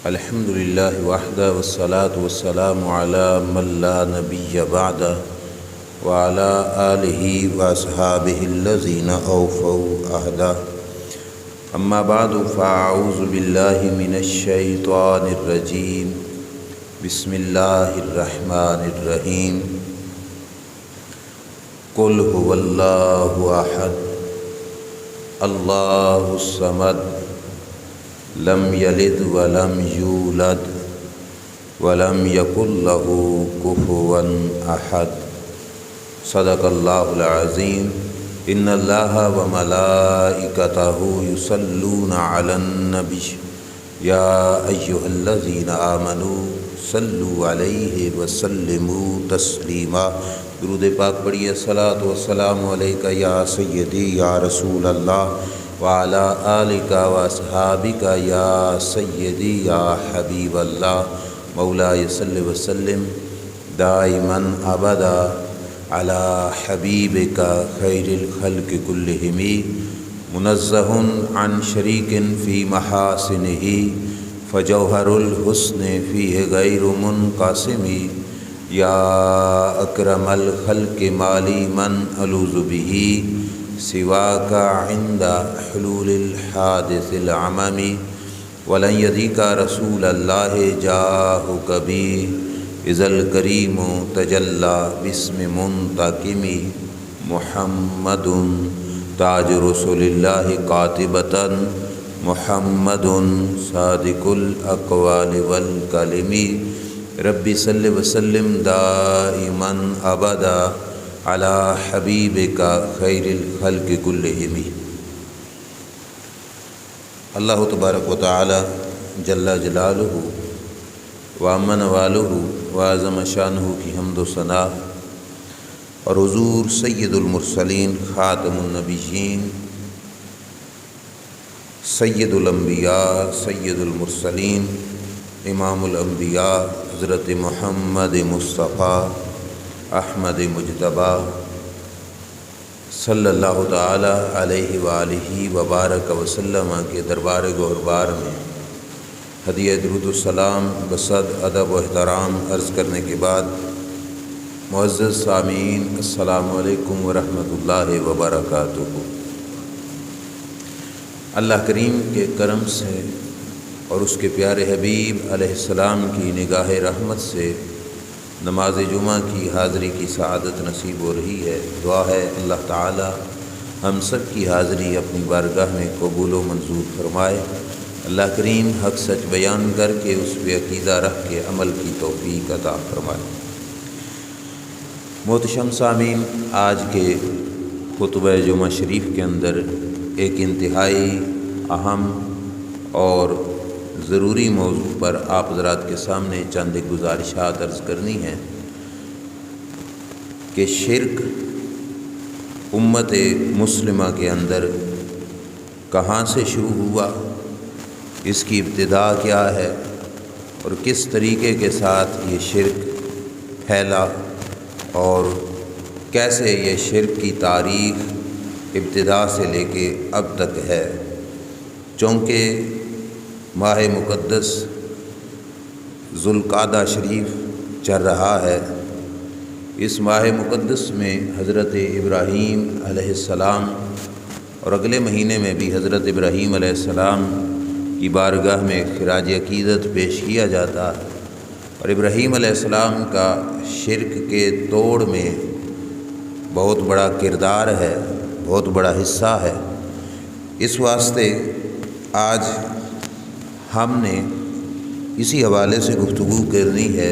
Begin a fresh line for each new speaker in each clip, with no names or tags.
الحمد للہ وحدہ والصلاة والسلام علی من لا نبی بعدہ وعلی آلہ واصحابہ الذین اوفوا عہدہ اما بعد فاعوذ باللہ من الشیطان الرجیم بسم اللہ الرحمن الرحیم قل هو اللہ احد اللہ الصمد لم یلد ولم یولد ولم یکن له کفوا احد صدق اللہ العظیم ان اللہ وملائکتہ یصلون علی النبی یا ایہا الذین آمنوا صلوا علیہ وسلموا تسلیما۔ درود پاک پڑھیے۔ الصلاۃ والسلام علیک یا سیدی یا رسول اللہ وعلی آلک واصحابک یا سیدی یا حبیب اللہ مولاي صل وسلم دائما ابدا علی حبیبک خیر الخلق کلہم منزہ عن شریک فی محاسنہ فجوہر الحسن فیہ غیر منقسم یا اکرم الخلق مالی من الوذ بہ سواک عند حلول الحادث العمم ولن یدیک رسول اللہ جاہک بی اذا الکریم تجلی باسم منتقم محمد تاج رسول اللہ قاطبۃ محمد صادق الاقوال والکلم رب صل وسلم دائما ابدا علی حبیبک خیر الخلق کلہم۔ اللہ تبارک و تعالی جل جلالہ وعم نوالہ وعظم شانہ کی حمد و ثنا اور حضور سید المرسلین خاتم النبیین سید الانبیاء سید المرسلین امام الانبیاء حضرت محمد مصطفیٰ احمد مجتبیٰ صلی اللہ تعالی علیہ وآلہ وبارک وسلم کے دربار گہربار میں ہدیہ درود السلام بصد ادب و احترام عرض کرنے کے بعد معزز سامعین السلام علیکم ورحمۃ اللہ وبرکاتہ۔ اللہ کریم کے کرم سے اور اس کے پیارے حبیب علیہ السلام کی نگاہ رحمت سے نماز جمعہ کی حاضری کی سعادت نصیب ہو رہی ہے۔ دعا ہے اللہ تعالی ہم سب کی حاضری اپنی بارگاہ میں قبول و منظور فرمائے۔ اللہ کریم حق سچ بیان کر کے اس پہ عقیدہ رکھ کے عمل کی توفیق عطا فرمائے۔ محتشم سامعین، آج کے خطبہ جمعہ شریف کے اندر ایک انتہائی اہم اور ضروری موضوع پر آپ حضرات کے سامنے چند گزارشات عرض کرنی ہیں کہ شرک امت مسلمہ کے اندر کہاں سے شروع ہوا، اس کی ابتدا کیا ہے اور کس طریقے کے ساتھ یہ شرک پھیلا اور کیسے یہ شرک کی تاریخ ابتدا سے لے کے اب تک ہے۔ چونکہ ماہ مقدس ذوالقعدہ شریف چل رہا ہے، اس ماہ مقدس میں حضرت ابراہیم علیہ السلام اور اگلے مہینے میں بھی حضرت ابراہیم علیہ السلام کی بارگاہ میں خراج عقیدت پیش کیا جاتا ہے، اور ابراہیم علیہ السلام کا شرک کے توڑ میں بہت بڑا کردار ہے، بہت بڑا حصہ ہے۔ اس واسطے آج ہم نے اسی حوالے سے گفتگو کرنی ہے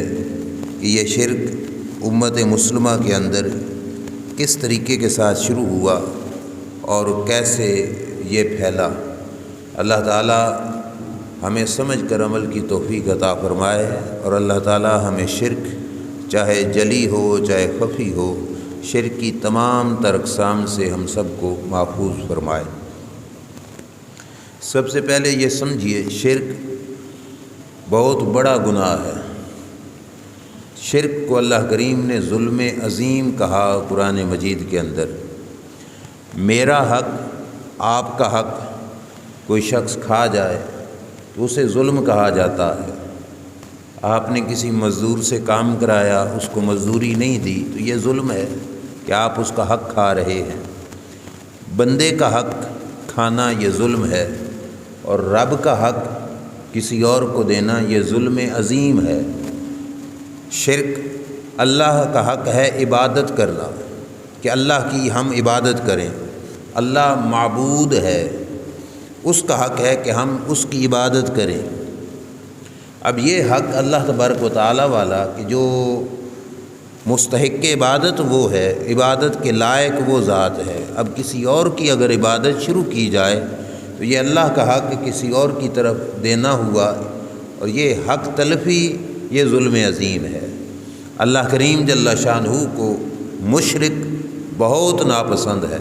کہ یہ شرک امت مسلمہ کے اندر کس طریقے کے ساتھ شروع ہوا اور کیسے یہ پھیلا۔ اللہ تعالی ہمیں سمجھ کر عمل کی توفیق عطا فرمائے، اور اللہ تعالی ہمیں شرک چاہے جلی ہو چاہے خفی ہو، شرک کی تمام تر اقسام سے ہم سب کو محفوظ فرمائے۔ سب سے پہلے یہ سمجھیے، شرک بہت بڑا گناہ ہے۔ شرک کو اللہ کریم نے ظلم عظیم کہا قرآن مجید کے اندر۔ میرا حق، آپ کا حق کوئی شخص کھا جائے تو اسے ظلم کہا جاتا ہے۔ آپ نے کسی مزدور سے کام کرایا، اس کو مزدوری نہیں دی تو یہ ظلم ہے کہ آپ اس کا حق کھا رہے ہیں۔ بندے کا حق کھانا یہ ظلم ہے، اور رب کا حق کسی اور کو دینا یہ ظلم عظیم ہے۔ شرک اللہ کا حق ہے عبادت کرنا، کہ اللہ کی ہم عبادت کریں۔ اللہ معبود ہے، اس کا حق ہے کہ ہم اس کی عبادت کریں۔ اب یہ حق اللہ تبارک و تعالی والا کہ جو مستحق عبادت وہ ہے، عبادت کے لائق وہ ذات ہے۔ اب کسی اور کی اگر عبادت شروع کی جائے تو یہ اللہ کا حق کسی اور کی طرف دینا ہوا، اور یہ حق تلفی یہ ظلم عظیم ہے۔ اللہ کریم جل شانہ کو مشرک بہت ناپسند ہے۔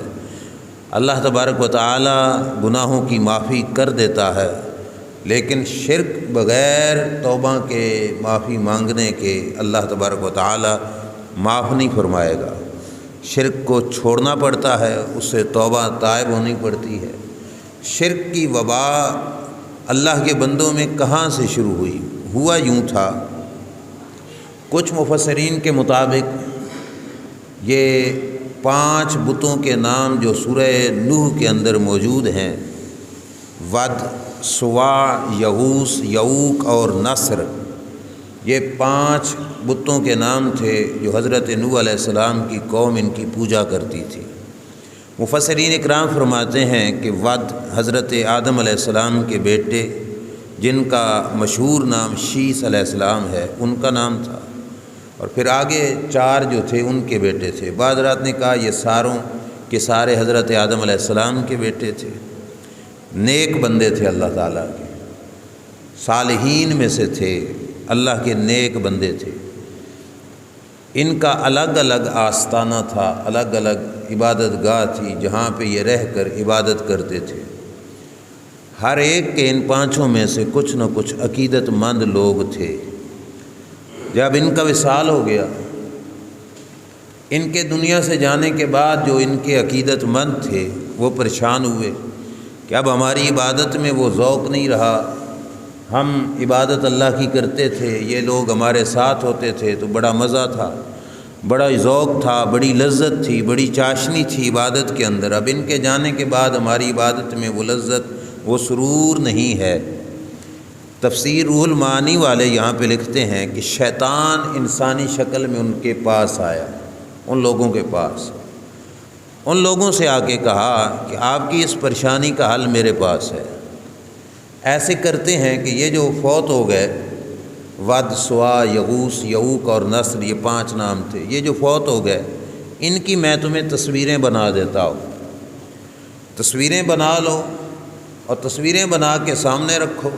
اللہ تبارک و تعالی گناہوں کی معافی کر دیتا ہے، لیکن شرک بغیر توبہ کے، معافی مانگنے کے اللہ تبارک و تعالی معاف نہیں فرمائے گا۔ شرک کو چھوڑنا پڑتا ہے، اس سے توبہ تائب ہونی پڑتی ہے۔ شرک کی وبا اللہ کے بندوں میں کہاں سے شروع ہوئی؟ ہوا یوں تھا، کچھ مفسرین کے مطابق یہ 5 بتوں کے نام جو سورہ نوح کے اندر موجود ہیں، ود، سواع، یغوث، یعوق اور نصر، یہ 5 بتوں کے نام تھے جو حضرت نوح علیہ السلام کی قوم ان کی پوجا کرتی تھی۔ مفسرین اکرام فرماتے ہیں کہ ود حضرت آدم علیہ السلام کے بیٹے، جن کا مشہور نام شیث علیہ السلام ہے، ان کا نام تھا، اور پھر آگے 4 جو تھے ان کے بیٹے تھے۔ بعض رات نے کہا یہ ساروں کے سارے حضرت آدم علیہ السلام کے بیٹے تھے، نیک بندے تھے اللہ تعالیٰ کے، صالحین میں سے تھے، اللہ کے نیک بندے تھے۔ ان کا الگ الگ آستانہ تھا، الگ الگ عبادت گاہ تھی جہاں پہ یہ رہ کر عبادت کرتے تھے۔ ہر ایک کے ان 5 میں سے کچھ نہ کچھ عقیدت مند لوگ تھے۔ جب ان کا وصال ہو گیا، ان کے دنیا سے جانے کے بعد جو ان کے عقیدت مند تھے وہ پریشان ہوئے کہ اب ہماری عبادت میں وہ ذوق نہیں رہا، ہم عبادت اللہ کی کرتے تھے، یہ لوگ ہمارے ساتھ ہوتے تھے تو بڑا مزہ تھا، بڑا ذوق تھا، بڑی لذت تھی، بڑی چاشنی تھی عبادت کے اندر۔ اب ان کے جانے کے بعد ہماری عبادت میں وہ لذت، وہ سرور نہیں ہے۔ تفسیر روح المعانی والے یہاں پہ لکھتے ہیں کہ شیطان انسانی شکل میں ان کے پاس آیا، ان لوگوں کے پاس، ان لوگوں سے آ کے کہا کہ آپ کی اس پریشانی کا حل میرے پاس ہے۔ ایسے کرتے ہیں کہ یہ جو فوت ہو گئے، ود، سواع، یغوث، یعوق اور نصر، یہ 5 نام تھے، یہ جو فوت ہو گئے ان کی میں تمہیں تصویریں بنا دیتا ہوں، تصویریں بنا لو اور تصویریں بنا کے سامنے رکھو،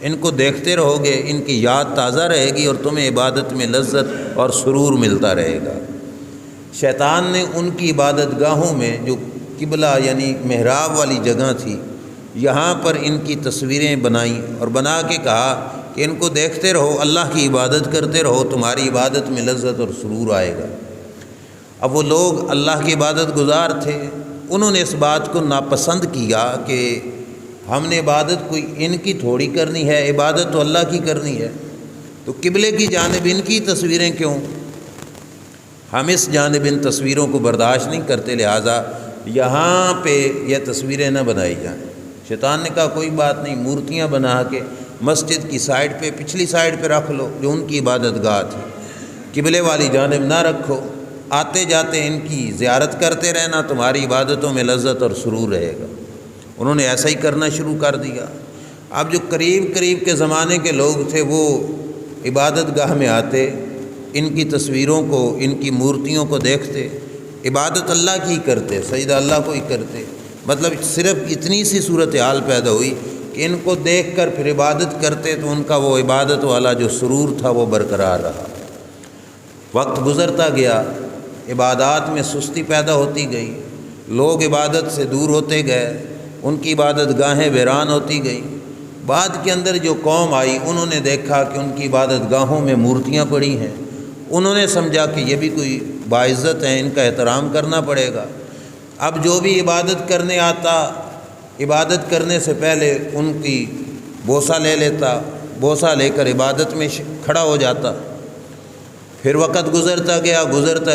ان کو دیکھتے رہو گے، ان کی یاد تازہ رہے گی اور تمہیں عبادت میں لذت اور سرور ملتا رہے گا۔ شیطان نے ان کی عبادت گاہوں میں جو قبلہ یعنی محراب والی جگہ تھی، یہاں پر ان کی تصویریں بنائیں اور بنا کے کہا کہ ان کو دیکھتے رہو، اللہ کی عبادت کرتے رہو، تمہاری عبادت میں لذت اور سرور آئے گا۔ اب وہ لوگ اللہ کی عبادت گزار تھے، انہوں نے اس بات کو ناپسند کیا کہ ہم نے عبادت کوئی ان کی تھوڑی کرنی ہے، عبادت تو اللہ کی کرنی ہے، تو قبلے کی جانب ان کی تصویریں کیوں؟ ہم اس جانب ان تصویروں کو برداشت نہیں کرتے، لہٰذا یہاں پہ یہ تصویریں نہ بنائی جائیں۔ شیطان نے کہا کوئی بات نہیں، مورتیاں بنا کے مسجد کی سائڈ پہ، پچھلی سائڈ پہ رکھ لو جو ان کی عبادت گاہ تھی، قبلے والی جانب نہ رکھو، آتے جاتے ان کی زیارت کرتے رہنا، تمہاری عبادتوں میں لذت اور سرور رہے گا۔ انہوں نے ایسا ہی کرنا شروع کر دیا۔ اب جو قریب کے زمانے کے لوگ تھے وہ عبادت گاہ میں آتے، ان کی تصویروں کو، ان کی مورتیوں کو دیکھتے، عبادت اللہ کی کرتے، سجدہ اللہ کو ہی کرتے۔ مطلب صرف اتنی سی صورتحال پیدا ہوئی کہ ان کو دیکھ کر پھر عبادت کرتے تو ان کا وہ عبادت والا جو سرور تھا وہ برقرار رہا۔ وقت گزرتا گیا، عبادات میں سستی پیدا ہوتی گئی، لوگ عبادت سے دور ہوتے گئے، ان کی عبادت گاہیں ویران ہوتی گئیں۔ بعد کے اندر جو قوم آئی انہوں نے دیکھا کہ ان کی عبادت گاہوں میں مورتیاں پڑی ہیں، انہوں نے سمجھا کہ یہ بھی کوئی باعزت ہیں، ان کا احترام کرنا پڑے گا۔ اب جو بھی عبادت کرنے آتا، عبادت کرنے سے پہلے ان کی بوسہ لے لیتا، بوسہ لے کر عبادت میں کھڑا ہو جاتا۔ پھر وقت گزرتا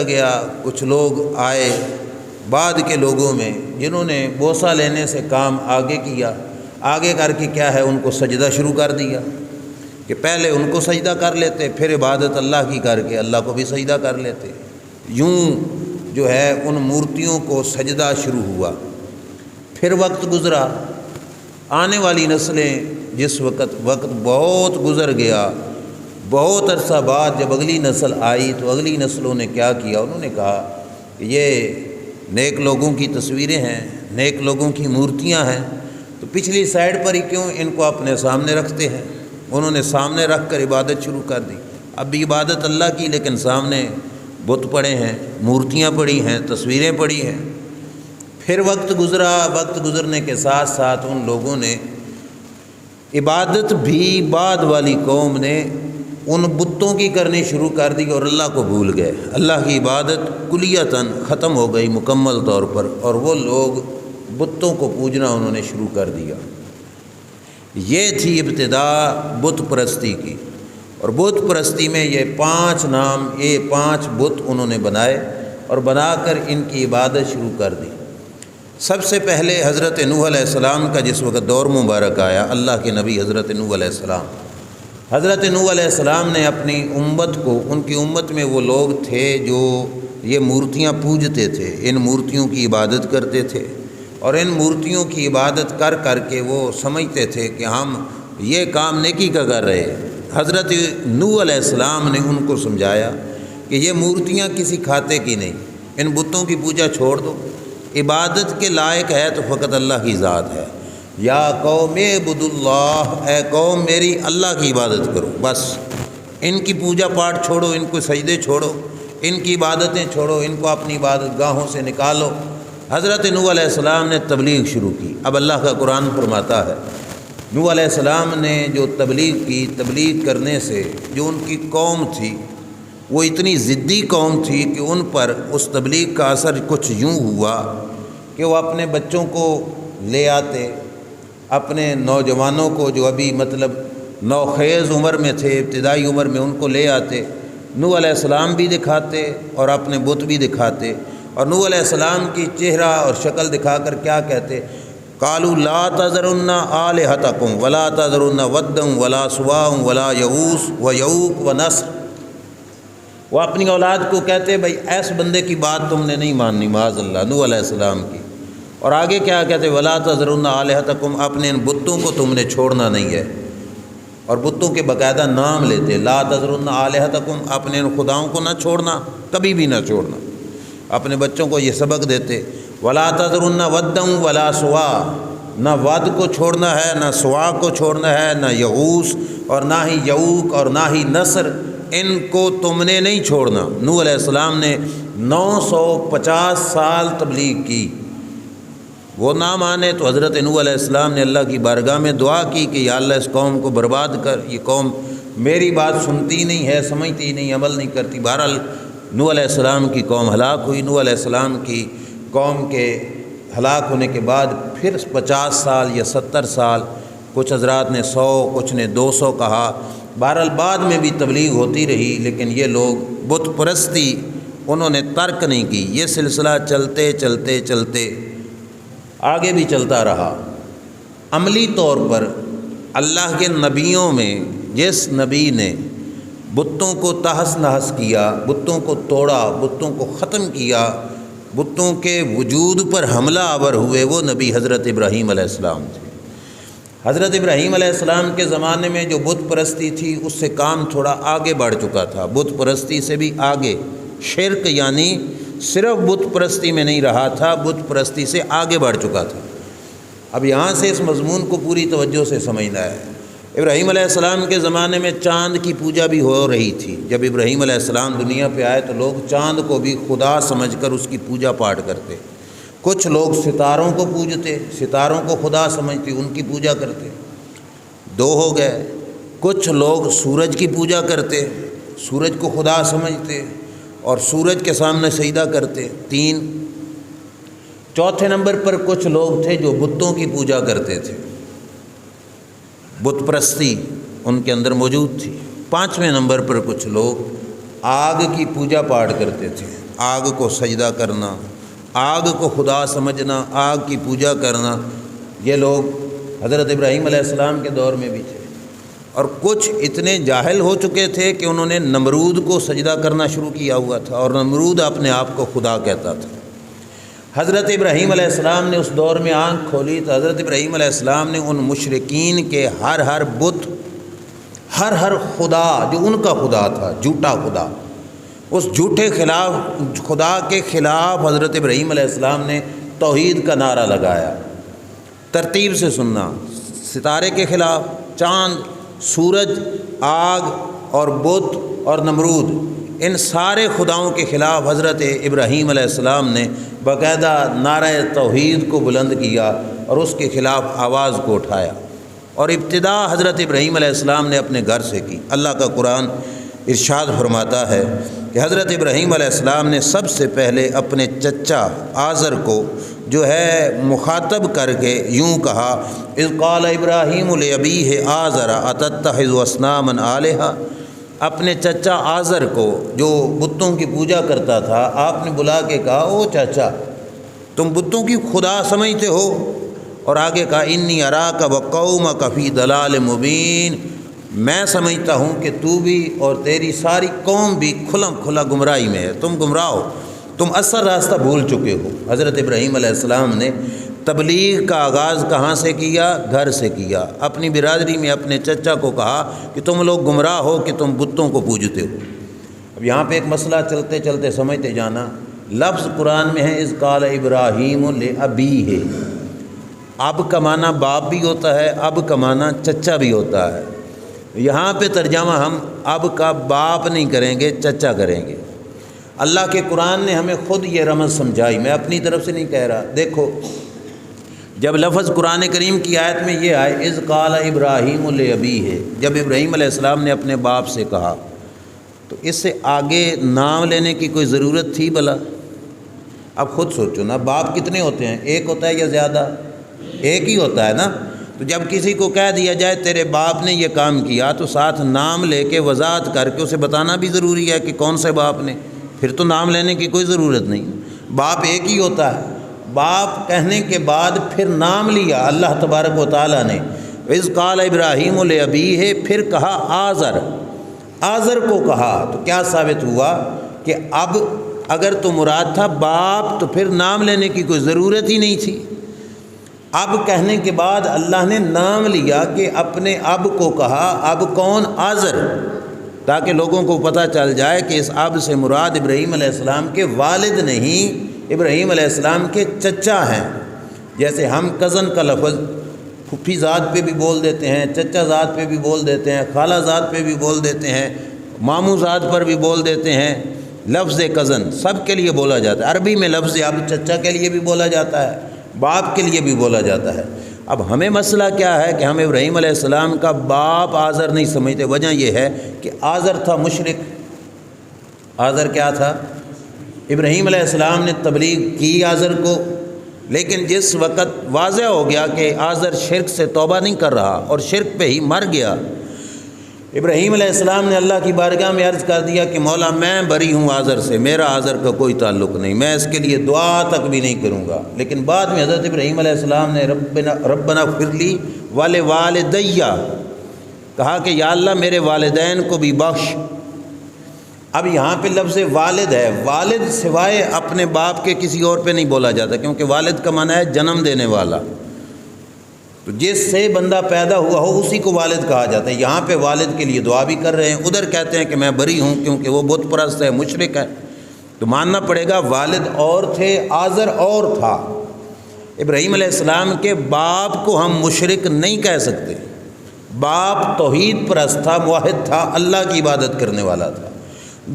گیا، کچھ لوگ آئے بعد کے لوگوں میں جنہوں نے بوسہ لینے سے کام آگے کیا، آگے کر کے کیا ہے ان کو سجدہ شروع کر دیا کہ پہلے ان کو سجدہ کر لیتے، پھر عبادت اللہ کی کر کے اللہ کو بھی سجدہ کر لیتے۔ یوں جو ہے ان مورتیوں کو سجدہ شروع ہوا۔ پھر وقت گزرا، آنے والی نسلیں جس وقت بہت گزر گیا، بہت عرصہ بعد جب اگلی نسل آئی تو اگلی نسلوں نے کیا کیا، انہوں نے کہا کہ یہ نیک لوگوں کی تصویریں ہیں، نیک لوگوں کی مورتیاں ہیں، تو پچھلی سائڈ پر ہی کیوں ان کو اپنے سامنے رکھتے ہیں۔ انہوں نے سامنے رکھ کر عبادت شروع کر دی۔ اب بھی عبادت اللہ کی، لیکن سامنے بت پڑے ہیں، مورتیاں پڑی ہیں، تصویریں پڑی ہیں۔ پھر وقت گزرا، وقت گزرنے کے ساتھ ساتھ ان لوگوں نے عبادت بھی بعد والی قوم نے ان بتوں کی کرنی شروع کر دی اور اللہ کو بھول گئے۔ اللہ کی عبادت کلیتاً ختم ہو گئی مکمل طور پر، اور وہ لوگ بتوں کو پوجنا انہوں نے شروع کر دیا۔ یہ تھی ابتدا بت پرستی کی، اور بت پرستی میں یہ 5 نام، یہ 5 بت انہوں نے بنائے اور بنا کر ان کی عبادت شروع کر دی۔ سب سے پہلے حضرت نوح علیہ السلام کا جس وقت دور مبارک آیا، اللہ کے نبی حضرت نوح علیہ السلام، حضرت نوح علیہ السلام نے اپنی امت کو، ان کی امت میں وہ لوگ تھے جو یہ مورتیاں پوجتے تھے، ان مورتیوں کی عبادت کرتے تھے، اور ان مورتیوں کی عبادت کر کر کے وہ سمجھتے تھے کہ ہم یہ کام نیکی کا کر رہے ہیں۔ حضرت نوح علیہ السلام نے ان کو سمجھایا کہ یہ مورتیاں کسی کھاتے کی نہیں، ان بتوں کی پوجا چھوڑ دو، عبادت کے لائق ہے تو فقط اللہ کی ذات ہے۔ یا قوم اعبدوا اللہ، اے قوم میری اللہ کی عبادت کرو، بس ان کی پوجا پاٹ چھوڑو، ان کو سجدے چھوڑو، ان کی عبادتیں چھوڑو، ان کو اپنی عبادت گاہوں سے نکالو۔ حضرت نوح علیہ السلام نے تبلیغ شروع کی۔ اب اللہ کا قرآن فرماتا ہے نوح علیہ السلام نے جو تبلیغ کی، تبلیغ کرنے سے جو ان کی قوم تھی وہ اتنی ضدی قوم تھی کہ ان پر اس تبلیغ کا اثر کچھ یوں ہوا کہ وہ اپنے بچوں کو لے آتے، اپنے نوجوانوں کو جو ابھی مطلب نوخیز عمر میں تھے، ابتدائی عمر میں، ان کو لے آتے، نوح علیہ السلام بھی دکھاتے اور اپنے بت بھی دکھاتے، اور نوح علیہ السلام کی چہرہ اور شکل دکھا کر کیا کہتے، قالوا لا تذرن آلہتکم ولا تذرن ودا ولا سواع ولا یغوث ویعوق ونسر۔ وہ اپنی اولاد کو کہتے بھائی ایس بندے کی بات تم نے نہیں ماننی، معاذ اللہ، نوح علیہ السلام کی۔ اور آگے کیا کہتے، ولا تذرن آلہتکم، اپنے ان بتوں کو تم نے چھوڑنا نہیں ہے، اور بتوں کے باقاعدہ نام لیتے، لا تذرن آلہتکم، اپنے ان خداؤں کو نہ چھوڑنا، کبھی بھی نہ چھوڑنا۔ اپنے بچوں کو یہ سبق دیتے، ولا تذرن ودا ولا سواع، نہ ود کو چھوڑنا ہے، نہ سواع کو چھوڑنا ہے، نہ یغوث اور نہ ہی یعوق اور نہ ہی نصر، ان کو تم نے نہیں چھوڑنا۔ نوح علیہ السلام نے 950 سال تبلیغ کی، وہ نہ مانے تو حضرت نوح علیہ السلام نے اللہ کی بارگاہ میں دعا کی کہ یا اللہ اس قوم کو برباد کر، یہ قوم میری بات سنتی نہیں ہے، سمجھتی نہیں، عمل نہیں کرتی۔ بہرحال نوح علیہ السلام کی قوم ہلاک ہوئی۔ نوح علیہ السلام کی قوم کے ہلاک ہونے کے بعد پھر 50 سال یا 70 سال، کچھ حضرات نے 100، کچھ نے 200 کہا، بہرحال بعد میں بھی تبلیغ ہوتی رہی، لیکن یہ لوگ بت پرستی انہوں نے ترک نہیں کی۔ یہ سلسلہ چلتے چلتے چلتے آگے بھی چلتا رہا۔ عملی طور پر اللہ کے نبیوں میں جس نبی نے بتوں کو تہس نہس کیا، بتوں کو توڑا، بتوں کو ختم کیا، بتوں کے وجود پر حملہ آور ہوئے، وہ نبی حضرت ابراہیم علیہ السلام تھے۔ حضرت ابراہیم علیہ السلام کے زمانے میں جو بت پرستی تھی اس سے کام تھوڑا آگے بڑھ چکا تھا، بت پرستی سے بھی آگے، شرک یعنی صرف بت پرستی میں نہیں رہا تھا، بت پرستی سے آگے بڑھ چکا تھا۔ اب یہاں سے اس مضمون کو پوری توجہ سے سمجھنا ہے۔ ابراہیم علیہ السلام کے زمانے میں چاند کی پوجا بھی ہو رہی تھی۔ جب ابراہیم علیہ السلام دنیا پہ آئے تو لوگ چاند کو بھی خدا سمجھ کر اس کی پوجا پاٹ کرتے۔ کچھ لوگ ستاروں کو پوجتے، ستاروں کو خدا سمجھتے، ان کی پوجا کرتے، 2 ہو گئے۔ کچھ لوگ سورج کی پوجا کرتے، سورج کو خدا سمجھتے اور سورج کے سامنے سجدہ کرتے، 3۔ چوتھے نمبر پر کچھ لوگ تھے جو بتوں کی پوجا کرتے تھے۔ بت پرستی ان کے اندر موجود تھی۔ 5ویں نمبر پر کچھ لوگ آگ کی پوجا پاٹ کرتے تھے، آگ کو سجدہ کرنا، آگ کو خدا سمجھنا، آگ کی پوجا کرنا۔ یہ لوگ حضرت ابراہیم علیہ السلام کے دور میں بھی تھے، اور کچھ اتنے جاہل ہو چکے تھے کہ انہوں نے نمرود کو سجدہ کرنا شروع کیا ہوا تھا، اور نمرود اپنے آپ کو خدا کہتا تھا۔ حضرت ابراہیم علیہ السلام نے اس دور میں آنکھ کھولی تو حضرت ابراہیم علیہ السلام نے ان مشرکین کے ہر بت، ہر خدا جو ان کا خدا تھا، جھوٹا خدا، اس جھوٹے خدا کے خلاف حضرت ابراہیم علیہ السلام نے توحید کا نعرہ لگایا۔ ترتیب سے سننا، ستارے کے خلاف، چاند، سورج، آگ اور بت اور نمرود، ان سارے خداؤں کے خلاف حضرت ابراہیم علیہ السلام نے باقاعدہ نعرہ توحید کو بلند کیا اور اس کے خلاف آواز کو اٹھایا، اور ابتدا حضرت ابراہیم علیہ السلام نے اپنے گھر سے کی۔ اللہ کا قرآن ارشاد فرماتا ہے کہ حضرت ابراہیم علیہ السلام نے سب سے پہلے اپنے چچا آزر کو جو ہے مخاطب کر کے یوں کہا، اذ قال ابراہیم لابیہ آزر اتتخذ اصناما آلہہ۔ اپنے چچا آزر کو جو بتوں کی پوجا کرتا تھا، آپ نے بلا کے کہا، او چچا تم بتوں کی خدا سمجھتے ہو؟ اور آگے کہا، انی اراک وقومک فی ضلال مبین، میں سمجھتا ہوں کہ تو بھی اور تیری ساری قوم بھی کھلم کھلا گمراہی میں ہے، تم گمراہ ہو، تم اصل راستہ بھول چکے ہو۔ حضرت ابراہیم علیہ السلام نے تبلیغ کا آغاز کہاں سے کیا؟ گھر سے کیا۔ اپنی برادری میں اپنے چچا کو کہا کہ تم لوگ گمراہ ہو کہ تم بتوں کو پوجتے ہو۔ اب یہاں پہ ایک مسئلہ چلتے چلتے سمجھتے جانا، لفظ قرآن میں ہے اذ قال ابراہیم لابیہ، اب کا معنی باپ بھی ہوتا ہے، اب کا معنی چچا بھی ہوتا ہے۔ یہاں پہ ترجمہ ہم اب کا باپ نہیں کریں گے، چچا کریں گے۔ اللہ کے قرآن نے ہمیں خود یہ رمز سمجھائی، میں اپنی طرف سے نہیں کہہ رہا۔ دیکھو جب لفظ قرآن کریم کی آیت میں یہ آئے اذ قال ابراہیم لابیہ، جب ابراہیم علیہ السلام نے اپنے باپ سے کہا، تو اس سے آگے نام لینے کی کوئی ضرورت تھی بھلا؟ اب خود سوچو نا، باپ کتنے ہوتے ہیں؟ ایک ہوتا ہے یا زیادہ؟ ایک ہی ہوتا ہے نا۔ تو جب کسی کو کہہ دیا جائے تیرے باپ نے یہ کام کیا، تو ساتھ نام لے کے وضاحت کر کے اسے بتانا بھی ضروری ہے کہ کون سے باپ نے، پھر تو نام لینے کی کوئی ضرورت نہیں، باپ ایک ہی ہوتا ہے۔ باپ کہنے کے بعد پھر نام لیا اللہ تبارک و تعالیٰ نے، اذ قال ابراہیم لابیہ، پھر کہا آزر، آزر کو کہا، تو کیا ثابت ہوا کہ اب اگر تو مراد تھا باپ تو پھر نام لینے کی کوئی ضرورت ہی نہیں تھی۔ اب کہنے کے بعد اللہ نے نام لیا کہ اپنے اب کو کہا، اب کون؟ آزر، تاکہ لوگوں کو پتہ چل جائے کہ اس اب سے مراد ابراہیم علیہ السلام کے والد نہیں، ابراہیم علیہ السلام کے چچا ہیں۔ جیسے ہم کزن کا لفظ پھپھی ذات پہ بھی بول دیتے ہیں، چچا ذات پہ بھی بول دیتے ہیں، خالہ ذات پہ بھی بول دیتے ہیں، ماموں ذات پر بھی بول دیتے ہیں۔ لفظ کزن سب کے لیے بولا جاتا ہے، عربی میں لفظ اب چچا کے لیے بھی بولا جاتا ہے، باپ کے لیے بھی بولا جاتا ہے۔ اب ہمیں مسئلہ کیا ہے کہ ہم ابراہیم علیہ السلام کا باپ آزر نہیں سمجھتے۔ وجہ یہ ہے کہ آزر تھا مشرک۔ آزر کیا تھا؟ ابراہیم علیہ السلام نے تبلیغ کی آزر کو، لیکن جس وقت واضح ہو گیا کہ آزر شرک سے توبہ نہیں کر رہا اور شرک پہ ہی مر گیا، ابراہیم علیہ السلام نے اللہ کی بارگاہ میں عرض کر دیا کہ مولا میں بری ہوں آزر سے، میرا آزر کا کوئی تعلق نہیں، میں اس کے لیے دعا تک بھی نہیں کروں گا۔ لیکن بعد میں حضرت ابراہیم علیہ السلام نے ربنا اغفر لی ولوالدی کہا کہ یا اللہ میرے والدین کو بھی بخش۔ اب یہاں پہ لفظ والد ہے، والد سوائے اپنے باپ کے کسی اور پہ نہیں بولا جاتا، کیونکہ والد کا معنی ہے جنم دینے والا، تو جس سے بندہ پیدا ہوا ہو اسی کو والد کہا جاتا ہے۔ یہاں پہ والد کے لیے دعا بھی کر رہے ہیں، ادھر کہتے ہیں کہ میں بری ہوں کیونکہ وہ بت پرست ہے، مشرک ہے، تو ماننا پڑے گا والد اور تھے، آزر اور تھا۔ ابراہیم علیہ السلام کے باپ کو ہم مشرک نہیں کہہ سکتے، باپ توحید پرست تھا، موحد تھا، اللہ کی عبادت کرنے والا تھا۔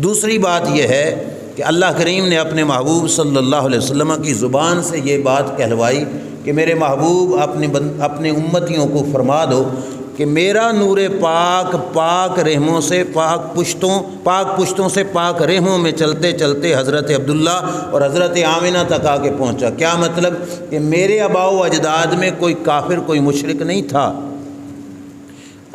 دوسری بات یہ ہے کہ اللہ کریم نے اپنے محبوب صلی اللہ علیہ وسلم کی زبان سے یہ بات کہلوائی کہ میرے محبوب اپنے امتیوں کو فرما دو کہ میرا نور پاک پاک رحموں سے پاک پشتوں سے پاک رحموں میں چلتے چلتے حضرت عبداللہ اور حضرت آمنہ تک آ کے پہنچا۔ کیا مطلب؟ کہ میرے آباء و اجداد میں کوئی کافر، کوئی مشرک نہیں تھا،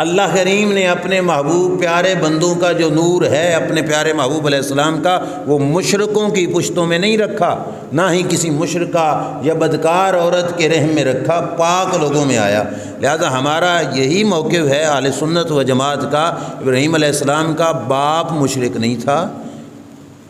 اللہ کریم نے اپنے محبوب پیارے بندوں کا جو نور ہے اپنے پیارے محبوب علیہ السلام کا، وہ مشرکوں کی پشتوں میں نہیں رکھا، نہ ہی کسی مشرکہ یا بدکار عورت کے رحم میں رکھا، پاک لوگوں میں آیا۔ لہذا ہمارا یہی موقف ہے اہل سنت و جماعت کا۔ ابراہیم علیہ السلام کا باپ مشرک نہیں تھا،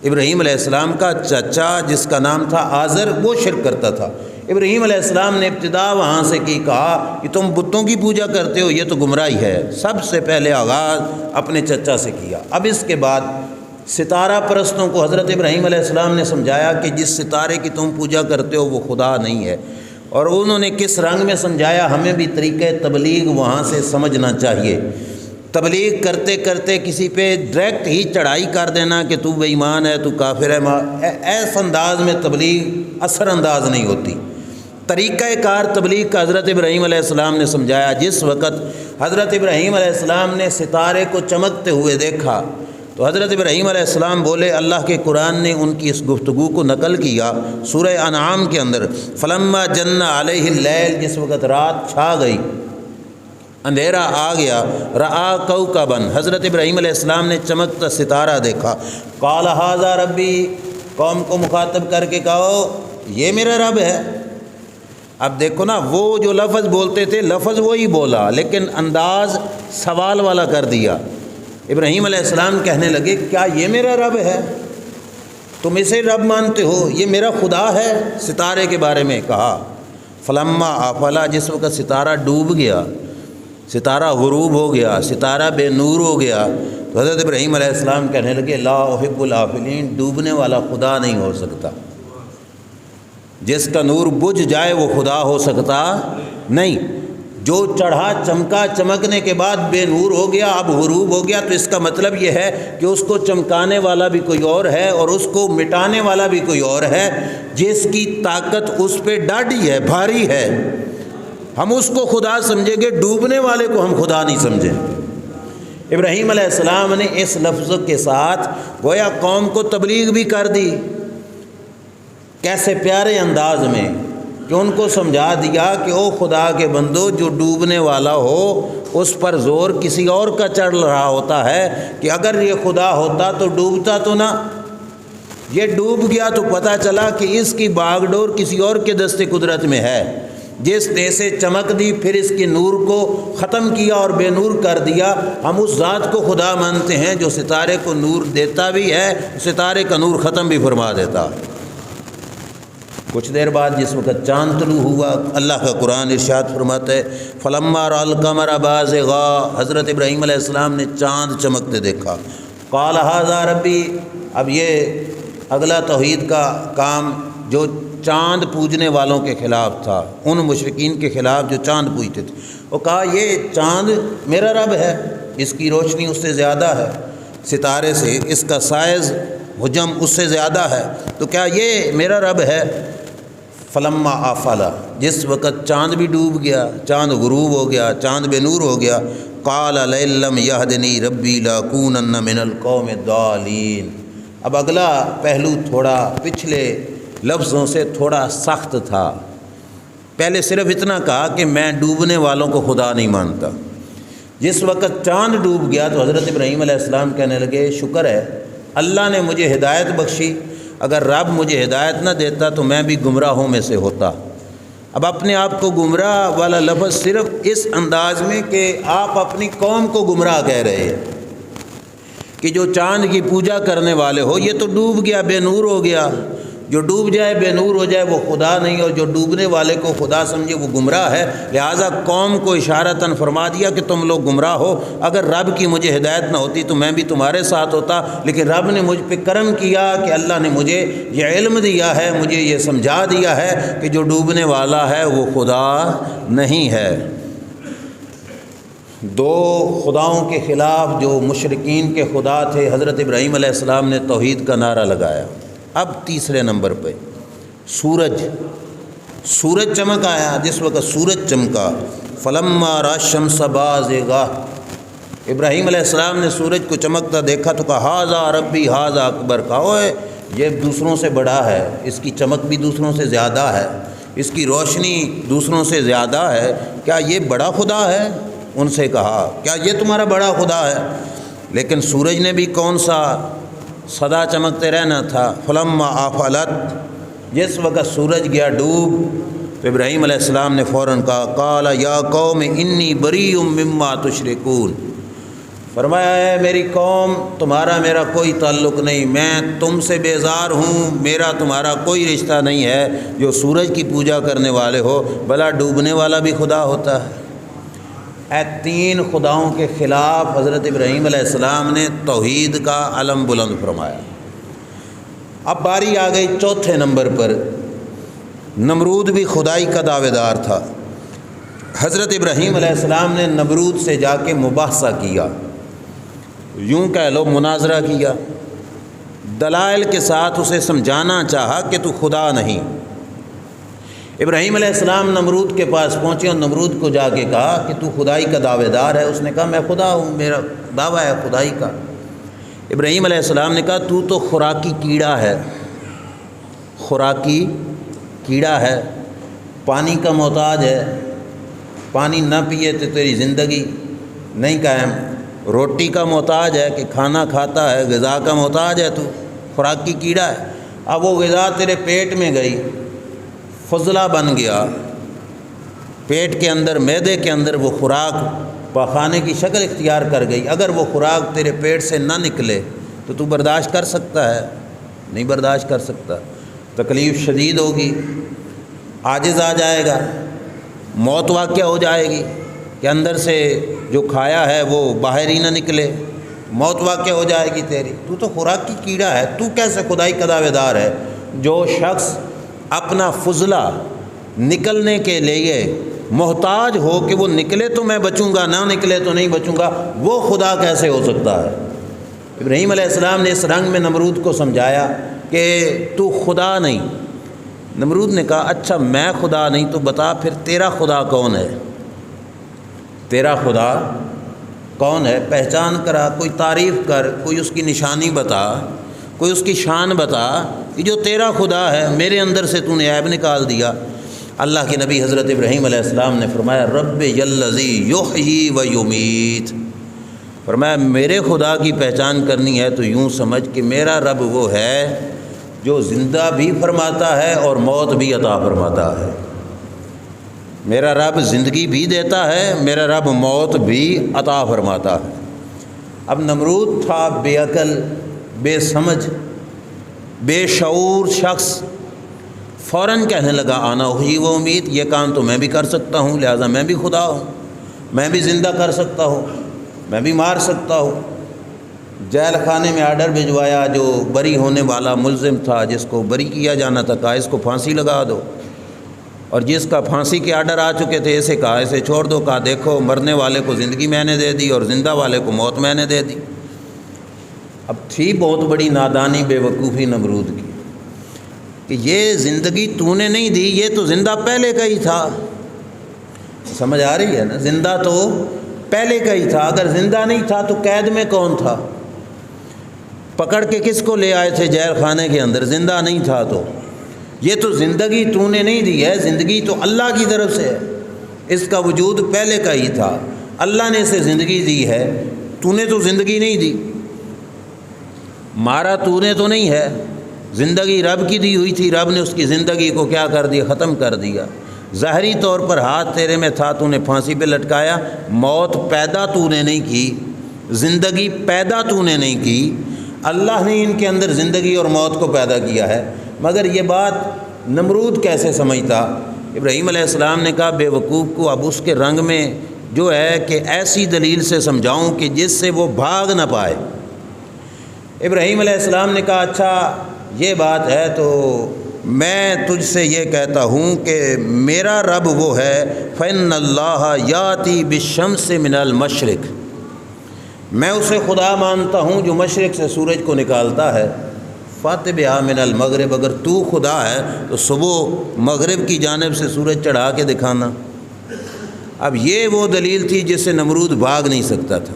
ابراہیم علیہ السلام کا چچا جس کا نام تھا آزر وہ شرک کرتا تھا۔ ابراہیم علیہ السلام نے ابتدا وہاں سے کی کہا کہ تم بتوں کی پوجا کرتے ہو، یہ تو گمراہی ہے۔ سب سے پہلے آغاز اپنے چچا سے کیا۔ اب اس کے بعد ستارہ پرستوں کو حضرت ابراہیم علیہ السلام نے سمجھایا کہ جس ستارے کی تم پوجا کرتے ہو وہ خدا نہیں ہے، اور انہوں نے کس رنگ میں سمجھایا، ہمیں بھی طریقہ تبلیغ وہاں سے سمجھنا چاہیے۔ تبلیغ کرتے کرتے کسی پہ ڈائریکٹ ہی چڑھائی کر دینا کہ تو بے ایمان ہے، تو کافر ہے، ایس انداز میں تبلیغ اثر انداز نہیں ہوتی۔ طریقہ کار تبلیغ کا حضرت ابراہیم علیہ السلام نے سمجھایا۔ جس وقت حضرت ابراہیم علیہ السلام نے ستارے کو چمکتے ہوئے دیکھا تو حضرت ابراہیم علیہ السلام بولے، اللہ کے قرآن نے ان کی اس گفتگو کو نقل کیا سورہ انعام کے اندر، فلما جن علیہ اللیل، جس وقت رات چھا گئی، اندھیرا آ گیا، رآ کوکبا، حضرت ابراہیم علیہ السلام نے چمکتا ستارہ دیکھا، قال ھذا ربی، قوم کو مخاطب کر کے کہو یہ میرا رب ہے۔ اب دیکھو نا، وہ جو لفظ بولتے تھے لفظ وہی بولا لیکن انداز سوال والا کر دیا۔ ابراہیم علیہ السلام کہنے لگے کیا یہ میرا رب ہے؟ تم اسے رب مانتے ہو؟ یہ میرا خدا ہے۔ ستارے کے بارے میں کہا۔ فلما آفلا، جس وقت ستارہ ڈوب گیا، ستارہ غروب ہو گیا، ستارہ بے نور ہو گیا، تو حضرت ابراہیم علیہ السلام کہنے لگے لا احب الآفلین، ڈوبنے والا خدا نہیں ہو سکتا، جس کا نور بجھ جائے وہ خدا ہو سکتا نہیں۔ جو چڑھا چمکا، چمکنے کے بعد بے نور ہو گیا، اب غروب ہو گیا، تو اس کا مطلب یہ ہے کہ اس کو چمکانے والا بھی کوئی اور ہے اور اس کو مٹانے والا بھی کوئی اور ہے، جس کی طاقت اس پہ ڈاڑھی ہے، بھاری ہے۔ ہم اس کو خدا سمجھیں گے، ڈوبنے والے کو ہم خدا نہیں سمجھیں۔ ابراہیم علیہ السلام نے اس لفظ کے ساتھ گویا قوم کو تبلیغ بھی کر دی، کیسے پیارے انداز میں کہ ان کو سمجھا دیا کہ او خدا کے بندو، جو ڈوبنے والا ہو اس پر زور کسی اور کا چڑھ رہا ہوتا ہے کہ اگر یہ خدا ہوتا تو ڈوبتا تو نہ، یہ ڈوب گیا تو پتہ چلا کہ اس کی باغ ڈور کسی اور کے دست قدرت میں ہے، جس نے سے چمک دی پھر اس کے نور کو ختم کیا اور بے نور کر دیا۔ ہم اس ذات کو خدا مانتے ہیں جو ستارے کو نور دیتا بھی ہے، ستارے کا نور ختم بھی فرما دیتا۔ کچھ دیر بعد جس وقت چاند طلوع ہوا، اللہ کا قرآن ارشاد فرماتا ہے فلما رأى القمر بازغا، حضرت ابراہیم علیہ السلام نے چاند چمکتے دیکھا، قال ھذا ربی۔ اب یہ اگلا توحید کا کام جو چاند پوجنے والوں کے خلاف تھا، ان مشرکین کے خلاف جو چاند پوجتے تھے، وہ کہا یہ چاند میرا رب ہے، اس کی روشنی اس سے زیادہ ہے ستارے سے، اس کا سائز حجم اس سے زیادہ ہے، تو کیا یہ میرا رب ہے؟ فلما آفلا، جس وقت چاند بھی ڈوب گیا، چاند غروب ہو گیا، چاند بے نور ہو گیا، قال لئن لم یہدنی ربی لأکونن من القوم الضالین۔ اب اگلا پہلو تھوڑا پچھلے لفظوں سے تھوڑا سخت تھا۔ پہلے صرف اتنا کہا کہ میں ڈوبنے والوں کو خدا نہیں مانتا۔ جس وقت چاند ڈوب گیا تو حضرت ابراہیم علیہ السلام کہنے لگے شکر ہے اللہ نے مجھے ہدایت بخشی، اگر رب مجھے ہدایت نہ دیتا تو میں بھی گمراہوں میں سے ہوتا۔ اب اپنے آپ کو گمراہ والا لفظ صرف اس انداز میں کہ آپ اپنی قوم کو گمراہ کہہ رہے ہیں کہ جو چاند کی پوجا کرنے والے ہو، یہ تو ڈوب گیا، بے نور ہو گیا، جو ڈوب جائے بے نور ہو جائے وہ خدا نہیں، اور جو ڈوبنے والے کو خدا سمجھے وہ گمراہ ہے۔ لہٰذا قوم کو اشارتاً فرما دیا کہ تم لوگ گمراہ ہو، اگر رب کی مجھے ہدایت نہ ہوتی تو میں بھی تمہارے ساتھ ہوتا، لیکن رب نے مجھ پہ کرم کیا کہ اللہ نے مجھے یہ علم دیا ہے، مجھے یہ سمجھا دیا ہے کہ جو ڈوبنے والا ہے وہ خدا نہیں ہے۔ دو خداؤں کے خلاف جو مشرکین کے خدا تھے، حضرت ابراہیم علیہ السلام نے توحید کا نعرہ لگایا۔ اب تیسرے نمبر پہ سورج چمک آیا۔ جس وقت سورج چمکا، فلما رأى الشمس بازغا، ابراہیم علیہ السلام نے سورج کو چمکتا دیکھا تو کہا ھذا ربی ھذا اکبر، کہا اوے یہ دوسروں سے بڑا ہے، اس کی چمک بھی دوسروں سے زیادہ ہے، اس کی روشنی دوسروں سے زیادہ ہے، کیا یہ بڑا خدا ہے؟ ان سے کہا کیا یہ تمہارا بڑا خدا ہے؟ لیکن سورج نے بھی کون سا سدا چمکتے رہنا تھا۔ فلما آفلت، جس وقت سورج گیا ڈوب تو ابراہیم علیہ السلام نے فوراً کہا قال یا قوم انی بریء مما تشرکون، فرمایا ہے میری قوم تمہارا میرا کوئی تعلق نہیں، میں تم سے بیزار ہوں، میرا تمہارا کوئی رشتہ نہیں ہے۔ جو سورج کی پوجا کرنے والے ہو، بھلا ڈوبنے والا بھی خدا ہوتا ہے؟ اے تین خداؤں کے خلاف حضرت ابراہیم علیہ السلام نے توحید کا علم بلند فرمایا۔ اب باری آ گئی چوتھے نمبر پر، نمرود بھی خدائی کا دعوے دار تھا۔ حضرت ابراہیم علیہ السلام نے نمرود سے جا کے مباحثہ کیا، یوں کہہ لو مناظرہ کیا، دلائل کے ساتھ اسے سمجھانا چاہا کہ تو خدا نہیں۔ ابراہیم علیہ السلام نمرود کے پاس پہنچے اور نمرود کو جا کے کہا کہ تو خدائی کا دعوے دار ہے۔ اس نے کہا میں خدا ہوں، میرا دعویٰ ہے خدائی کا۔ ابراہیم علیہ السلام نے کہا تو خوراکی کیڑا ہے، خوراکی کیڑا ہے، پانی کا محتاج ہے، پانی نہ پیے تو تیری زندگی نہیں قائم، روٹی کا محتاج ہے کہ کھانا کھاتا ہے، غذا کا محتاج ہے، تو خوراکی کیڑا ہے۔ اب وہ غذا تیرے پیٹ میں گئی، فضلہ بن گیا، پیٹ کے اندر معدے کے اندر وہ خوراک پاخانے کی شکل اختیار کر گئی، اگر وہ خوراک تیرے پیٹ سے نہ نکلے تو برداشت کر سکتا ہے؟ نہیں برداشت کر سکتا، تکلیف شدید ہوگی، عاجز آ جائے گا، موت واقع ہو جائے گی کہ اندر سے جو کھایا ہے وہ باہر ہی نہ نکلے، موت واقع ہو جائے گی تیری۔ تو خوراکی کیڑا ہے، تو کیسے خدائی کا دعوے دار ہے؟ جو شخص اپنا فضلہ نکلنے کے لیے محتاج ہو کہ وہ نکلے تو میں بچوں گا، نہ نکلے تو نہیں بچوں گا، وہ خدا کیسے ہو سکتا ہے؟ ابراہیم علیہ السلام نے اس رنگ میں نمرود کو سمجھایا کہ تو خدا نہیں۔ نمرود نے کہا اچھا میں خدا نہیں تو بتا پھر تیرا خدا کون ہے؟ تیرا خدا کون ہے؟ پہچان کرا، کوئی تعریف کر، کوئی اس کی نشانی بتا، کوئی اس کی شان بتا کہ جو تیرا خدا ہے میرے اندر سے تو نے عیب نکال دیا۔ اللہ کے نبی حضرت ابراہیم علیہ السلام نے فرمایا رب یلذی یحیی و یمیت، فرمایا میرے خدا کی پہچان کرنی ہے تو یوں سمجھ کہ میرا رب وہ ہے جو زندہ بھی فرماتا ہے اور موت بھی عطا فرماتا ہے۔ میرا رب زندگی بھی دیتا ہے، میرا رب موت بھی عطا فرماتا ہے۔ اب نمرود تھا بے عقل، بے سمجھ، بے شعور شخص، فوراً کہنے لگا آنا احیی و امید، یہ کام تو میں بھی کر سکتا ہوں، لہٰذا میں بھی خدا ہوں، میں بھی زندہ کر سکتا ہوں، میں بھی مار سکتا ہوں۔ جیل خانے میں آرڈر بھجوایا، جو بری ہونے والا ملزم تھا جس کو بری کیا جانا تھا کہا اس کو پھانسی لگا دو، اور جس کا پھانسی کے آرڈر آ چکے تھے اسے کہا اسے چھوڑ دو، کہا دیکھو مرنے والے کو زندگی میں نے دے دی اور زندہ والے کو موت میں نے دے دی۔ اب تھی بہت بڑی نادانی بے وقوفی نمرود کی کہ یہ زندگی تو نے نہیں دی، یہ تو زندہ پہلے کا ہی تھا۔ سمجھ آ رہی ہے نا؟ زندہ تو پہلے کا ہی تھا، اگر زندہ نہیں تھا تو قید میں کون تھا؟ پکڑ کے کس کو لے آئے تھے جیل خانے کے اندر؟ زندہ نہیں تھا تو یہ تو زندگی تو نے نہیں دی ہے، زندگی تو اللہ کی طرف سے ہے، اس کا وجود پہلے کا ہی تھا، اللہ نے اسے زندگی دی ہے، تو نے تو زندگی نہیں دی، مارا تو نے تو نہیں ہے، زندگی رب کی دی ہوئی تھی، رب نے اس کی زندگی کو کیا کر دیا؟ ختم کر دیا۔ ظاہری طور پر ہاتھ تیرے میں تھا، تو نے پھانسی پہ لٹکایا، موت پیدا تو نے نہیں کی، زندگی پیدا تو نے نہیں کی، اللہ نے ان کے اندر زندگی اور موت کو پیدا کیا ہے۔ مگر یہ بات نمرود کیسے سمجھتا؟ ابراہیم علیہ السلام نے کہا بے وقوف کو اب اس کے رنگ میں جو ہے کہ ایسی دلیل سے سمجھاؤں کہ جس سے وہ بھاگ نہ پائے۔ ابراہیم علیہ السلام نے کہا اچھا یہ بات ہے تو میں تجھ سے یہ کہتا ہوں کہ میرا رب وہ ہے فَإِنَّ اللَّهَ يَأْتِي بِالشَّمْسِ مِنَ الْمَشْرِقِ، میں اسے خدا مانتا ہوں جو مشرق سے سورج کو نکالتا ہے، فَأْتِ بِهَا مِنَ الْمَغْرِبِ، اگر تو خدا ہے تو صبح مغرب کی جانب سے سورج چڑھا کے دکھانا۔ اب یہ وہ دلیل تھی جس سے نمرود بھاگ نہیں سکتا تھا۔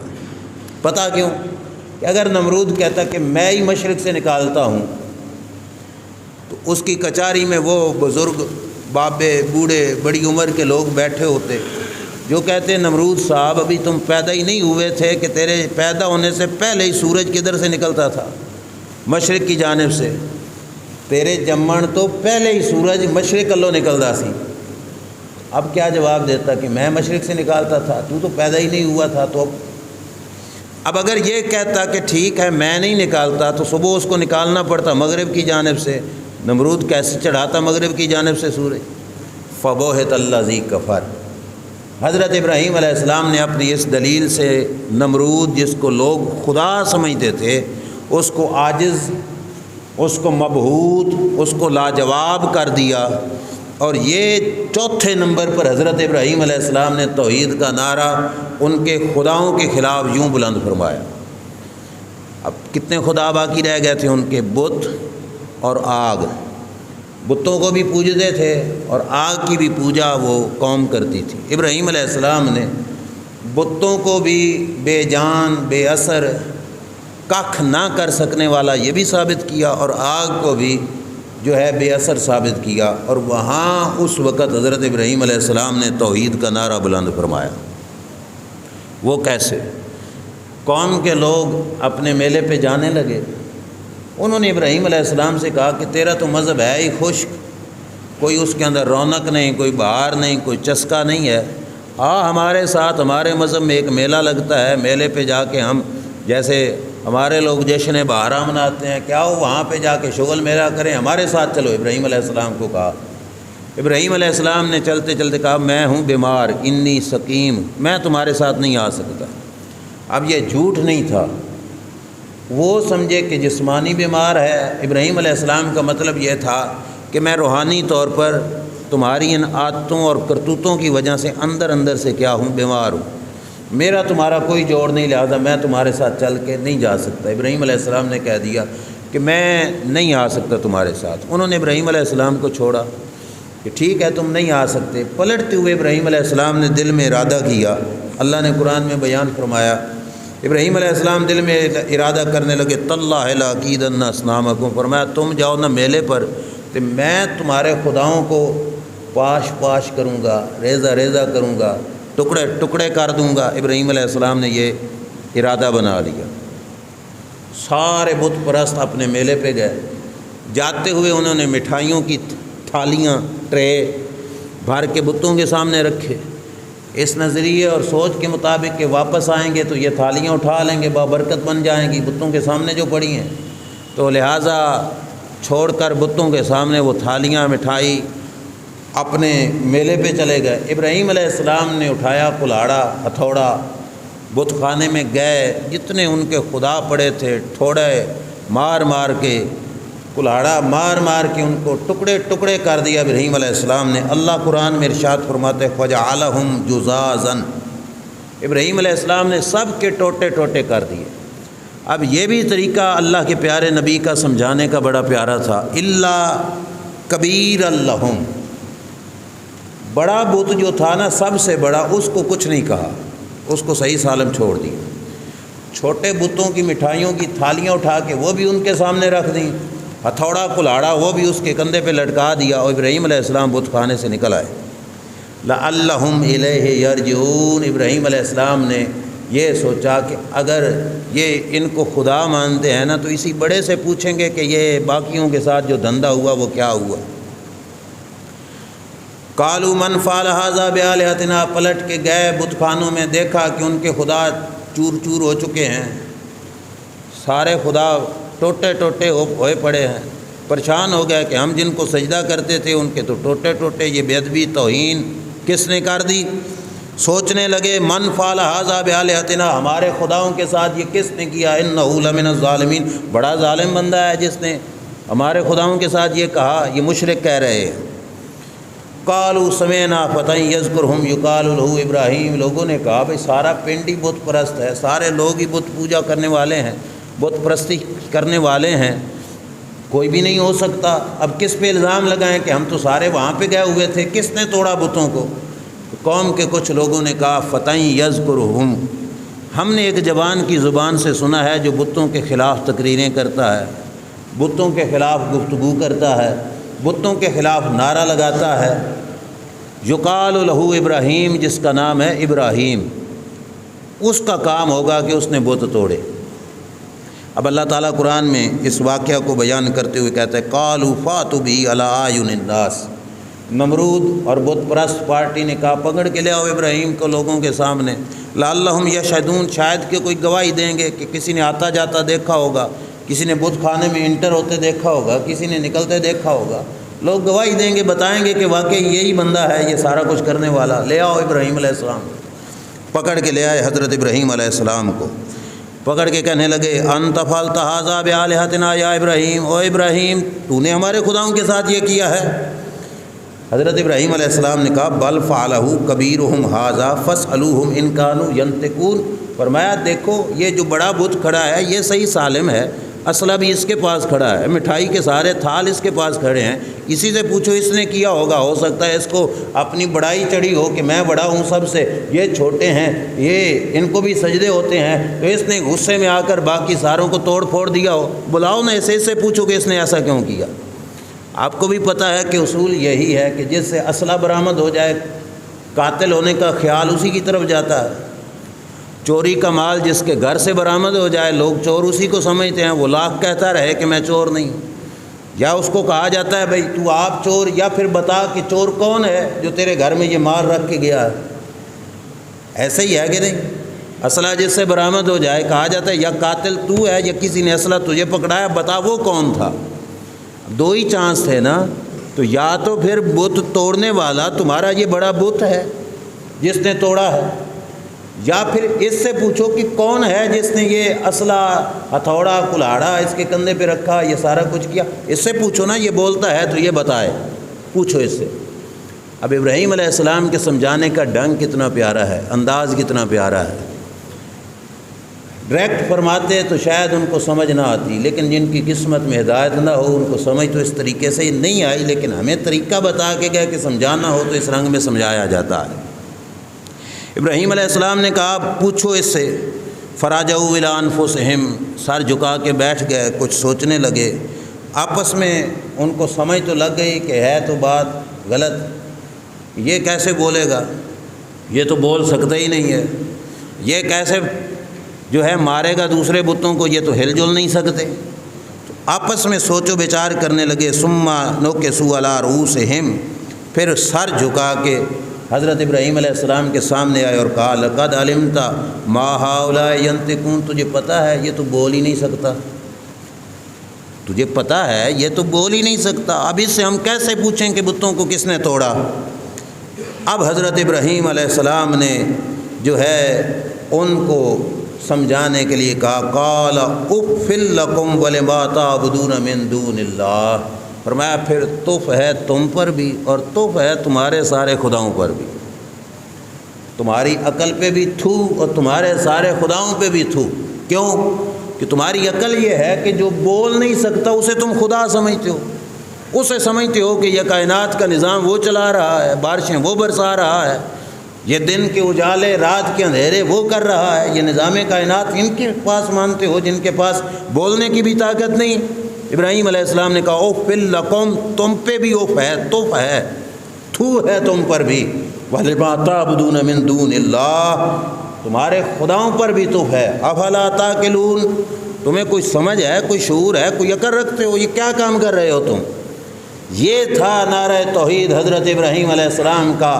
پتہ کیوں؟ کہ اگر نمرود کہتا کہ میں ہی مشرق سے نکالتا ہوں تو اس کی کچہری میں وہ بزرگ بابے بوڑھے بڑی عمر کے لوگ بیٹھے ہوتے، جو کہتے ہیں نمرود صاحب ابھی تم پیدا ہی نہیں ہوئے تھے کہ تیرے پیدا ہونے سے پہلے ہی سورج کدھر سے نکلتا تھا؟ مشرق کی جانب سے۔ تیرے جمن تو پہلے ہی سورج مشرق اللہ نکلتا سی۔ اب کیا جواب دیتا کہ میں مشرق سے نکالتا تھا، تو پیدا ہی نہیں ہوا تھا۔ تو اب اگر یہ کہتا کہ ٹھیک ہے میں نہیں نکالتا تو صبح اس کو نکالنا پڑتا مغرب کی جانب سے، نمرود کیسے چڑھاتا مغرب کی جانب سے سورج؟ فبوہت الذی کفر۔ حضرت ابراہیم علیہ السلام نے اپنی اس دلیل سے نمرود، جس کو لوگ خدا سمجھتے تھے، اس کو عاجز، اس کو مبہوت، اس کو لاجواب کر دیا۔ اور یہ چوتھے نمبر پر حضرت ابراہیم علیہ السلام نے توحید کا نعرہ ان کے خداؤں کے خلاف یوں بلند فرمایا۔ اب کتنے خدا باقی رہ گئے تھے ان کے؟ بت اور آگ۔ بتوں کو بھی پوجتے تھے اور آگ کی بھی پوجا وہ قوم کرتی تھی۔ ابراہیم علیہ السلام نے بتوں کو بھی بے جان، بے اثر، ککھ نہ کر سکنے والا یہ بھی ثابت کیا، اور آگ کو بھی جو ہے بے اثر ثابت کیا۔ اور وہاں اس وقت حضرت ابراہیم علیہ السلام نے توحید کا نعرہ بلند فرمایا۔ وہ کیسے؟ قوم کے لوگ اپنے میلے پہ جانے لگے، انہوں نے ابراہیم علیہ السلام سے کہا کہ تیرا تو مذہب ہے ہی خشک، کوئی اس کے اندر رونق نہیں، کوئی بہار نہیں، کوئی چسکا نہیں ہے، ہمارے ساتھ ہمارے مذہب میں ایک میلہ لگتا ہے، میلے پہ جا کے ہم جیسے ہمارے لوگ جشن بہارا مناتے ہیں، کیا ہو وہاں پہ جا کے شغل میلہ کریں، ہمارے ساتھ چلو۔ ابراہیم علیہ السلام کو کہا، ابراہیم علیہ السلام نے چلتے چلتے کہا میں ہوں بیمار، انی سقیم، میں تمہارے ساتھ نہیں آ سکتا۔ اب یہ جھوٹ نہیں تھا، وہ سمجھے کہ جسمانی بیمار ہے۔ ابراہیم علیہ السلام کا مطلب یہ تھا کہ میں روحانی طور پر تمہاری ان عادتوں اور کرتوتوں کی وجہ سے اندر اندر سے کیا ہوں، بیمار ہوں، میرا تمہارا کوئی جوڑ نہیں، لہذا میں تمہارے ساتھ چل کے نہیں جا سکتا۔ ابراہیم علیہ السلام نے کہہ دیا کہ میں نہیں آ سکتا تمہارے ساتھ۔ انہوں نے ابراہیم علیہ السلام کو چھوڑا کہ ٹھیک ہے تم نہیں آ سکتے۔ پلٹتے ہوئے ابراہیم علیہ السلام نے دل میں ارادہ کیا، اللہ نے قرآن میں بیان فرمایا، ابراہیم علیہ السلام دل میں ارادہ کرنے لگے، تاللہ لاکیدن اصنامکم، فرمایا تم جاؤ نا میلے پر تو میں تمہارے خداؤں کو پاش پاش کروں گا، ریزہ ریزہ کروں گا، ٹکڑے ٹکڑے کر دوں گا۔ ابراہیم علیہ السلام نے یہ ارادہ بنا لیا۔ سارے بت پرست اپنے میلے پہ گئے، جاتے ہوئے انہوں نے مٹھائیوں کی تھالیاں، ٹرے بھر کے بتوں کے سامنے رکھے، اس نظریے اور سوچ کے مطابق کہ واپس آئیں گے تو یہ تھالیاں اٹھا لیں گے، بابرکت بن جائیں گی بتوں کے سامنے جو پڑی ہیں، تو لہٰذا چھوڑ کر بتوں کے سامنے وہ تھالیاں، مٹھائی اپنے میلے پہ چلے گئے۔ ابراہیم علیہ السلام نے اٹھایا کلاڑا، ہتھوڑا، بت خانے میں گئے، جتنے ان کے خدا پڑے تھے ٹھوڑے مار مار کے، کلاڑا مار مار کے ان کو ٹکڑے ٹکڑے کر دیا ابراہیم علیہ السلام نے۔ اللہ قرآن میں ارشاد فرماتے فجعلہم جزازا، ابراہیم علیہ السلام نے سب کے ٹوٹے ٹوٹے کر دیے۔ اب یہ بھی طریقہ اللہ کے پیارے نبی کا سمجھانے کا بڑا پیارا تھا، الا کبیر لہم، بڑا بت جو تھا نا سب سے بڑا، اس کو کچھ نہیں کہا، اس کو صحیح سالم چھوڑ دیا۔ چھوٹے بتوں کی مٹھائیوں کی تھالیاں اٹھا کے وہ بھی ان کے سامنے رکھ دیں، ہتھوڑا کلاڑا وہ بھی اس کے کندھے پہ لٹکا دیا، اور ابراہیم علیہ السلام بت خانے سے نکل آئے۔ لعلہم الیہ یرجعون، ابراہیم علیہ السلام نے یہ سوچا کہ اگر یہ ان کو خدا مانتے ہیں نا تو اسی بڑے سے پوچھیں گے کہ یہ باقیوں کے ساتھ جو دھندا ہوا وہ کیا ہوا۔ قالوا من فعل ھذا بآلہتنا، پلٹ کے گئے بت خانوں میں، دیکھا کہ ان کے خدا چور چور ہو چکے ہیں، سارے خدا ٹوٹے ٹوٹے ہوئے پڑے ہیں، پریشان ہو گئے کہ ہم جن کو سجدہ کرتے تھے ان کے تو ٹوٹے ٹوٹے، یہ بے ادبی توہین کس نے کر دی؟ سوچنے لگے من فعل ھذا بآلہتنا، ہمارے خداؤں کے ساتھ یہ کس نے کیا؟ انہ لمن الظالمین، بڑا ظالم بندہ ہے جس نے ہمارے خداؤں کے ساتھ یہ کہا، یہ مشرک کہہ رہے ہیں۔ قالوا سمعنا فتى یذکرہم یقال لہ ابراہیم، لوگوں نے کہا بھئی سارا پنڈ ہی بت پرست ہے، سارے لوگ ہی بت پوجا کرنے والے ہیں، بت پرستی کرنے والے ہیں، کوئی بھی نہیں ہو سکتا۔ اب کس پہ الزام لگائیں کہ ہم تو سارے وہاں پہ گئے ہوئے تھے، کس نے توڑا بتوں کو؟ قوم کے کچھ لوگوں نے کہا فتى یذکرہم، ہم نے ایک جوان کی زبان سے سنا ہے جو بتوں کے خلاف تقریریں کرتا ہے، بتوں کے خلاف گفتگو کرتا ہے، بتوں کے خلاف نعرہ لگاتا ہے، یقال لہو ابراہیم، جس کا نام ہے ابراہیم، اس کا کام ہوگا کہ اس نے بت توڑے۔ اب اللہ تعالیٰ قرآن میں اس واقعہ کو بیان کرتے ہوئے کہتا ہے قالوا فاتوا بہ علی اعین الناس، نمرود اور بت پرست پارٹی نے کہا پکڑ کے لے آؤ ابراہیم کو لوگوں کے سامنے، لعلہم یشہدون، شاید کہ کوئی گواہی دیں گے، کہ کسی نے آتا جاتا دیکھا ہوگا، کسی نے بت خانے میں انٹر ہوتے دیکھا ہوگا، کسی نے نکلتے دیکھا ہوگا، لوگ گواہی دیں گے، بتائیں گے کہ واقعی یہی بندہ ہے یہ سارا کچھ کرنے والا، لے آؤ ابراہیم علیہ السلام۔ پکڑ کے لے آئے حضرت ابراہیم علیہ السلام کو، پکڑ کے کہنے لگے انت فعلت ھذا بآلہتنا یا ابراہیم، او ابراہیم تو نے ہمارے خداؤں کے ساتھ یہ کیا ہے؟ حضرت ابراہیم علیہ السلام نے کہا بل فعلہ کبیرہم ھذا فاسألوہم ان کانوا ینطقون، فرمایا دیکھو یہ جو بڑا بت کھڑا ہے یہ صحیح سالم ہے، اسلحہ بھی اس کے پاس کھڑا ہے، مٹھائی کے سارے تھال اس کے پاس کھڑے ہیں، اسی سے پوچھو اس نے کیا ہوگا، ہو سکتا ہے اس کو اپنی بڑائی چڑھی ہو کہ میں بڑا ہوں سب سے، یہ چھوٹے ہیں، یہ ان کو بھی سجدے ہوتے ہیں، تو اس نے غصے میں آ کر باقی ساروں کو توڑ پھوڑ دیا ہو، بلاؤ نا اسے، اس سے پوچھو کہ اس نے ایسا کیوں کیا۔ آپ کو بھی پتہ ہے کہ اصول یہی ہے کہ جس سے اسلحہ برآمد ہو جائے قاتل ہونے کا خیال اسی کی طرف جاتا ہے، چوری کا مال جس کے گھر سے برآمد ہو جائے لوگ چور اسی کو سمجھتے ہیں، وہ لاکھ کہتا رہے کہ میں چور نہیں، یا اس کو کہا جاتا ہے بھائی تو آپ چور، یا پھر بتا کہ چور کون ہے جو تیرے گھر میں یہ مال رکھ کے گیا ہے۔ ایسا ہی ہے کہ نہیں؟ اسلحہ جس سے برآمد ہو جائے کہا جاتا ہے یا قاتل تو ہے یا کسی نے اسلحہ تجھے پکڑایا، بتا وہ کون تھا۔ دو ہی چانس تھے نا، تو یا تو پھر بت توڑنے والا تمہارا یہ بڑا بت ہے جس نے توڑا ہے، یا پھر اس سے پوچھو کہ کون ہے جس نے یہ اسلحہ ہتھوڑا کلاڑا اس کے کندھے پہ رکھا، یہ سارا کچھ کیا، اس سے پوچھو نا، یہ بولتا ہے تو یہ بتائے، پوچھو اس سے۔ اب ابراہیم علیہ السلام کے سمجھانے کا ڈھنگ کتنا پیارا ہے، انداز کتنا پیارا ہے، ڈائریکٹ فرماتے تو شاید ان کو سمجھ نہ آتی، لیکن جن کی قسمت میں ہدایت نہ ہو ان کو سمجھ تو اس طریقے سے نہیں آئی، لیکن ہمیں طریقہ بتا کے گئے کہ سمجھانا ہو تو اس رنگ میں سمجھایا جاتا ہے۔ ابراہیم علیہ السلام نے کہا پوچھو اس سے، فراجعوا الی انفسہم، سر جھکا کے بیٹھ گئے، کچھ سوچنے لگے، آپس میں ان کو سمجھ تو لگ گئی کہ ہے تو بات غلط، یہ کیسے بولے گا، یہ تو بول سکتا ہی نہیں ہے، یہ کیسے جو ہے مارے گا دوسرے بتوں کو، یہ تو ہل جل نہیں سکتے، تو آپس میں سوچو بچار کرنے لگے۔ ثم نکسوا علی رؤوسہم، پھر سر جھکا کے حضرت ابراہیم علیہ السلام کے سامنے آئے اور کہا لقد علمت ما ہؤلاء ینطقون، تجھے پتہ ہے یہ تو بول ہی نہیں سکتا، تجھے پتہ ہے یہ تو بول ہی نہیں سکتا، اب اس سے ہم کیسے پوچھیں کہ بتوں کو کس نے توڑا۔ اب حضرت ابراہیم علیہ السلام نے جو ہے ان کو سمجھانے کے لیے کہا قال اف لکم ولما تعبدون من دون اللہ، فرمایا پھر تف ہے تم پر بھی اور تف ہے تمہارے سارے خداؤں پر بھی، تمہاری عقل پہ بھی تھو اور تمہارے سارے خداؤں پہ بھی تھو۔ کیوں؟ کہ تمہاری عقل یہ ہے کہ جو بول نہیں سکتا اسے تم خدا سمجھتے ہو، اسے سمجھتے ہو کہ یہ کائنات کا نظام وہ چلا رہا ہے، بارشیں وہ برسا رہا ہے، یہ دن کے اجالے رات کے اندھیرے وہ کر رہا ہے، یہ نظام کائنات ان کے پاس مانتے ہو جن کے پاس بولنے کی بھی طاقت نہیں۔ ابراہیم علیہ السلام نے کہا اوف لکم، تم پہ بھی اوف ہے، تف ہے، تھو ہے تم پر بھی، وَلِمَا تَعْبُدُونَ مِن دُونِ اللَّهِ، تمہارے خداؤں پر بھی تف ہے۔ افلا تاکلون، تمہیں کوئی سمجھ ہے، کوئی شعور ہے، کوئی عقل رکھتے ہو، یہ کیا کام کر رہے ہو تم؟ یہ تھا نعرہ توحید حضرت ابراہیم علیہ السلام کا۔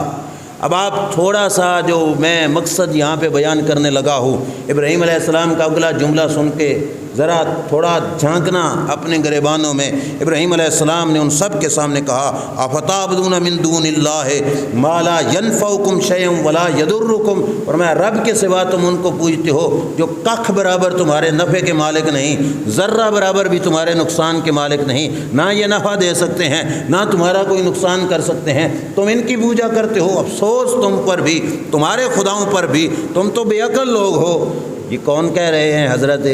اب آپ تھوڑا سا جو میں مقصد یہاں پہ بیان کرنے لگا ہوں، ابراہیم علیہ السلام کا اگلا جملہ سن کے ذرا تھوڑا جھانکنا اپنے گریبانوں میں۔ ابراہیم علیہ السلام نے ان سب کے سامنے کہا افتعبدون من دون اللہ ما لا ينفعکم شیئا ولا یضرکم، فرمایا رب کے سوا تم ان کو پوجتے ہو جو کخ برابر تمہارے نفع کے مالک نہیں، ذرہ برابر بھی تمہارے نقصان کے مالک نہیں، نہ یہ نفع دے سکتے ہیں نہ تمہارا کوئی نقصان کر سکتے ہیں، تم ان کی پوجا کرتے ہو۔ افسوس تم پر بھی، تمہارے خداؤں پر بھی، تم تو بے عقل لوگ ہو۔ یہ کون کہہ رہے ہیں؟ حضرت،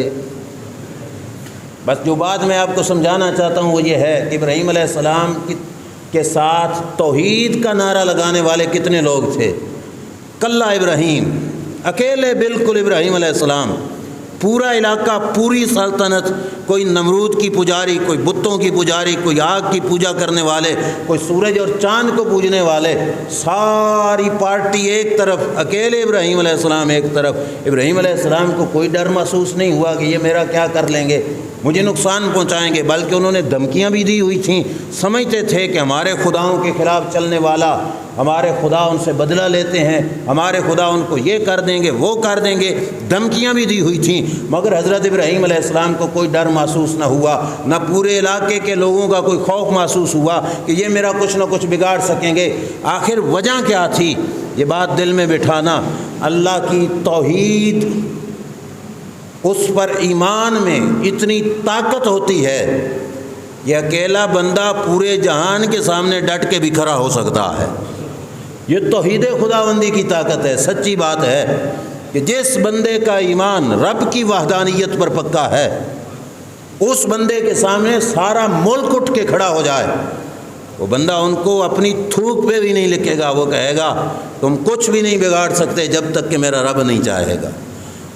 بس جو بات میں آپ کو سمجھانا چاہتا ہوں وہ یہ ہے کہ ابراہیم علیہ السلام کے ساتھ توحید کا نعرہ لگانے والے کتنے لوگ تھے؟ کلا ابراہیم، اکیلے بالکل ابراہیم علیہ السلام،
پورا علاقہ، پوری سلطنت، کوئی نمرود کی پجاری، کوئی بتوں کی پجاری، کوئی آگ کی پوجا کرنے والے، کوئی سورج اور چاند کو پوجنے والے، ساری پارٹی ایک طرف، اکیلے ابراہیم علیہ السلام ایک طرف۔ ابراہیم علیہ السلام کو کوئی ڈر محسوس نہیں ہوا کہ یہ میرا کیا کر لیں گے، مجھے نقصان پہنچائیں گے، بلکہ انہوں نے دھمکیاں بھی دی ہوئی تھیں۔ سمجھتے تھے کہ ہمارے خداؤں کے خلاف چلنے والا، ہمارے خدا ان سے بدلہ لیتے ہیں، ہمارے خدا ان کو یہ کر دیں گے، وہ کر دیں گے، دھمکیاں بھی دی ہوئی تھیں۔ مگر حضرت ابراہیم علیہ السلام کو کوئی ڈر محسوس نہ ہوا، نہ پورے علاقے کے لوگوں کا کوئی خوف محسوس ہوا کہ یہ میرا کچھ نہ کچھ بگاڑ سکیں گے۔ آخر وجہ کیا تھی؟ یہ بات دل میں بٹھانا، اللہ کی توحید، اس پر ایمان میں اتنی طاقت ہوتی ہے، یہ اکیلا بندہ پورے جہان کے سامنے ڈٹ کے بھی کھڑا ہو سکتا ہے۔ یہ توحید خداوندی کی طاقت ہے۔ سچی بات ہے کہ جس بندے کا ایمان رب کی وحدانیت پر پکا ہے، اس بندے کے سامنے سارا ملک اٹھ کے کھڑا ہو جائے، وہ بندہ ان کو اپنی تھوک پہ بھی نہیں لکھے گا، وہ کہے گا تم کچھ بھی نہیں بگاڑ سکتے جب تک کہ میرا رب نہیں چاہے گا۔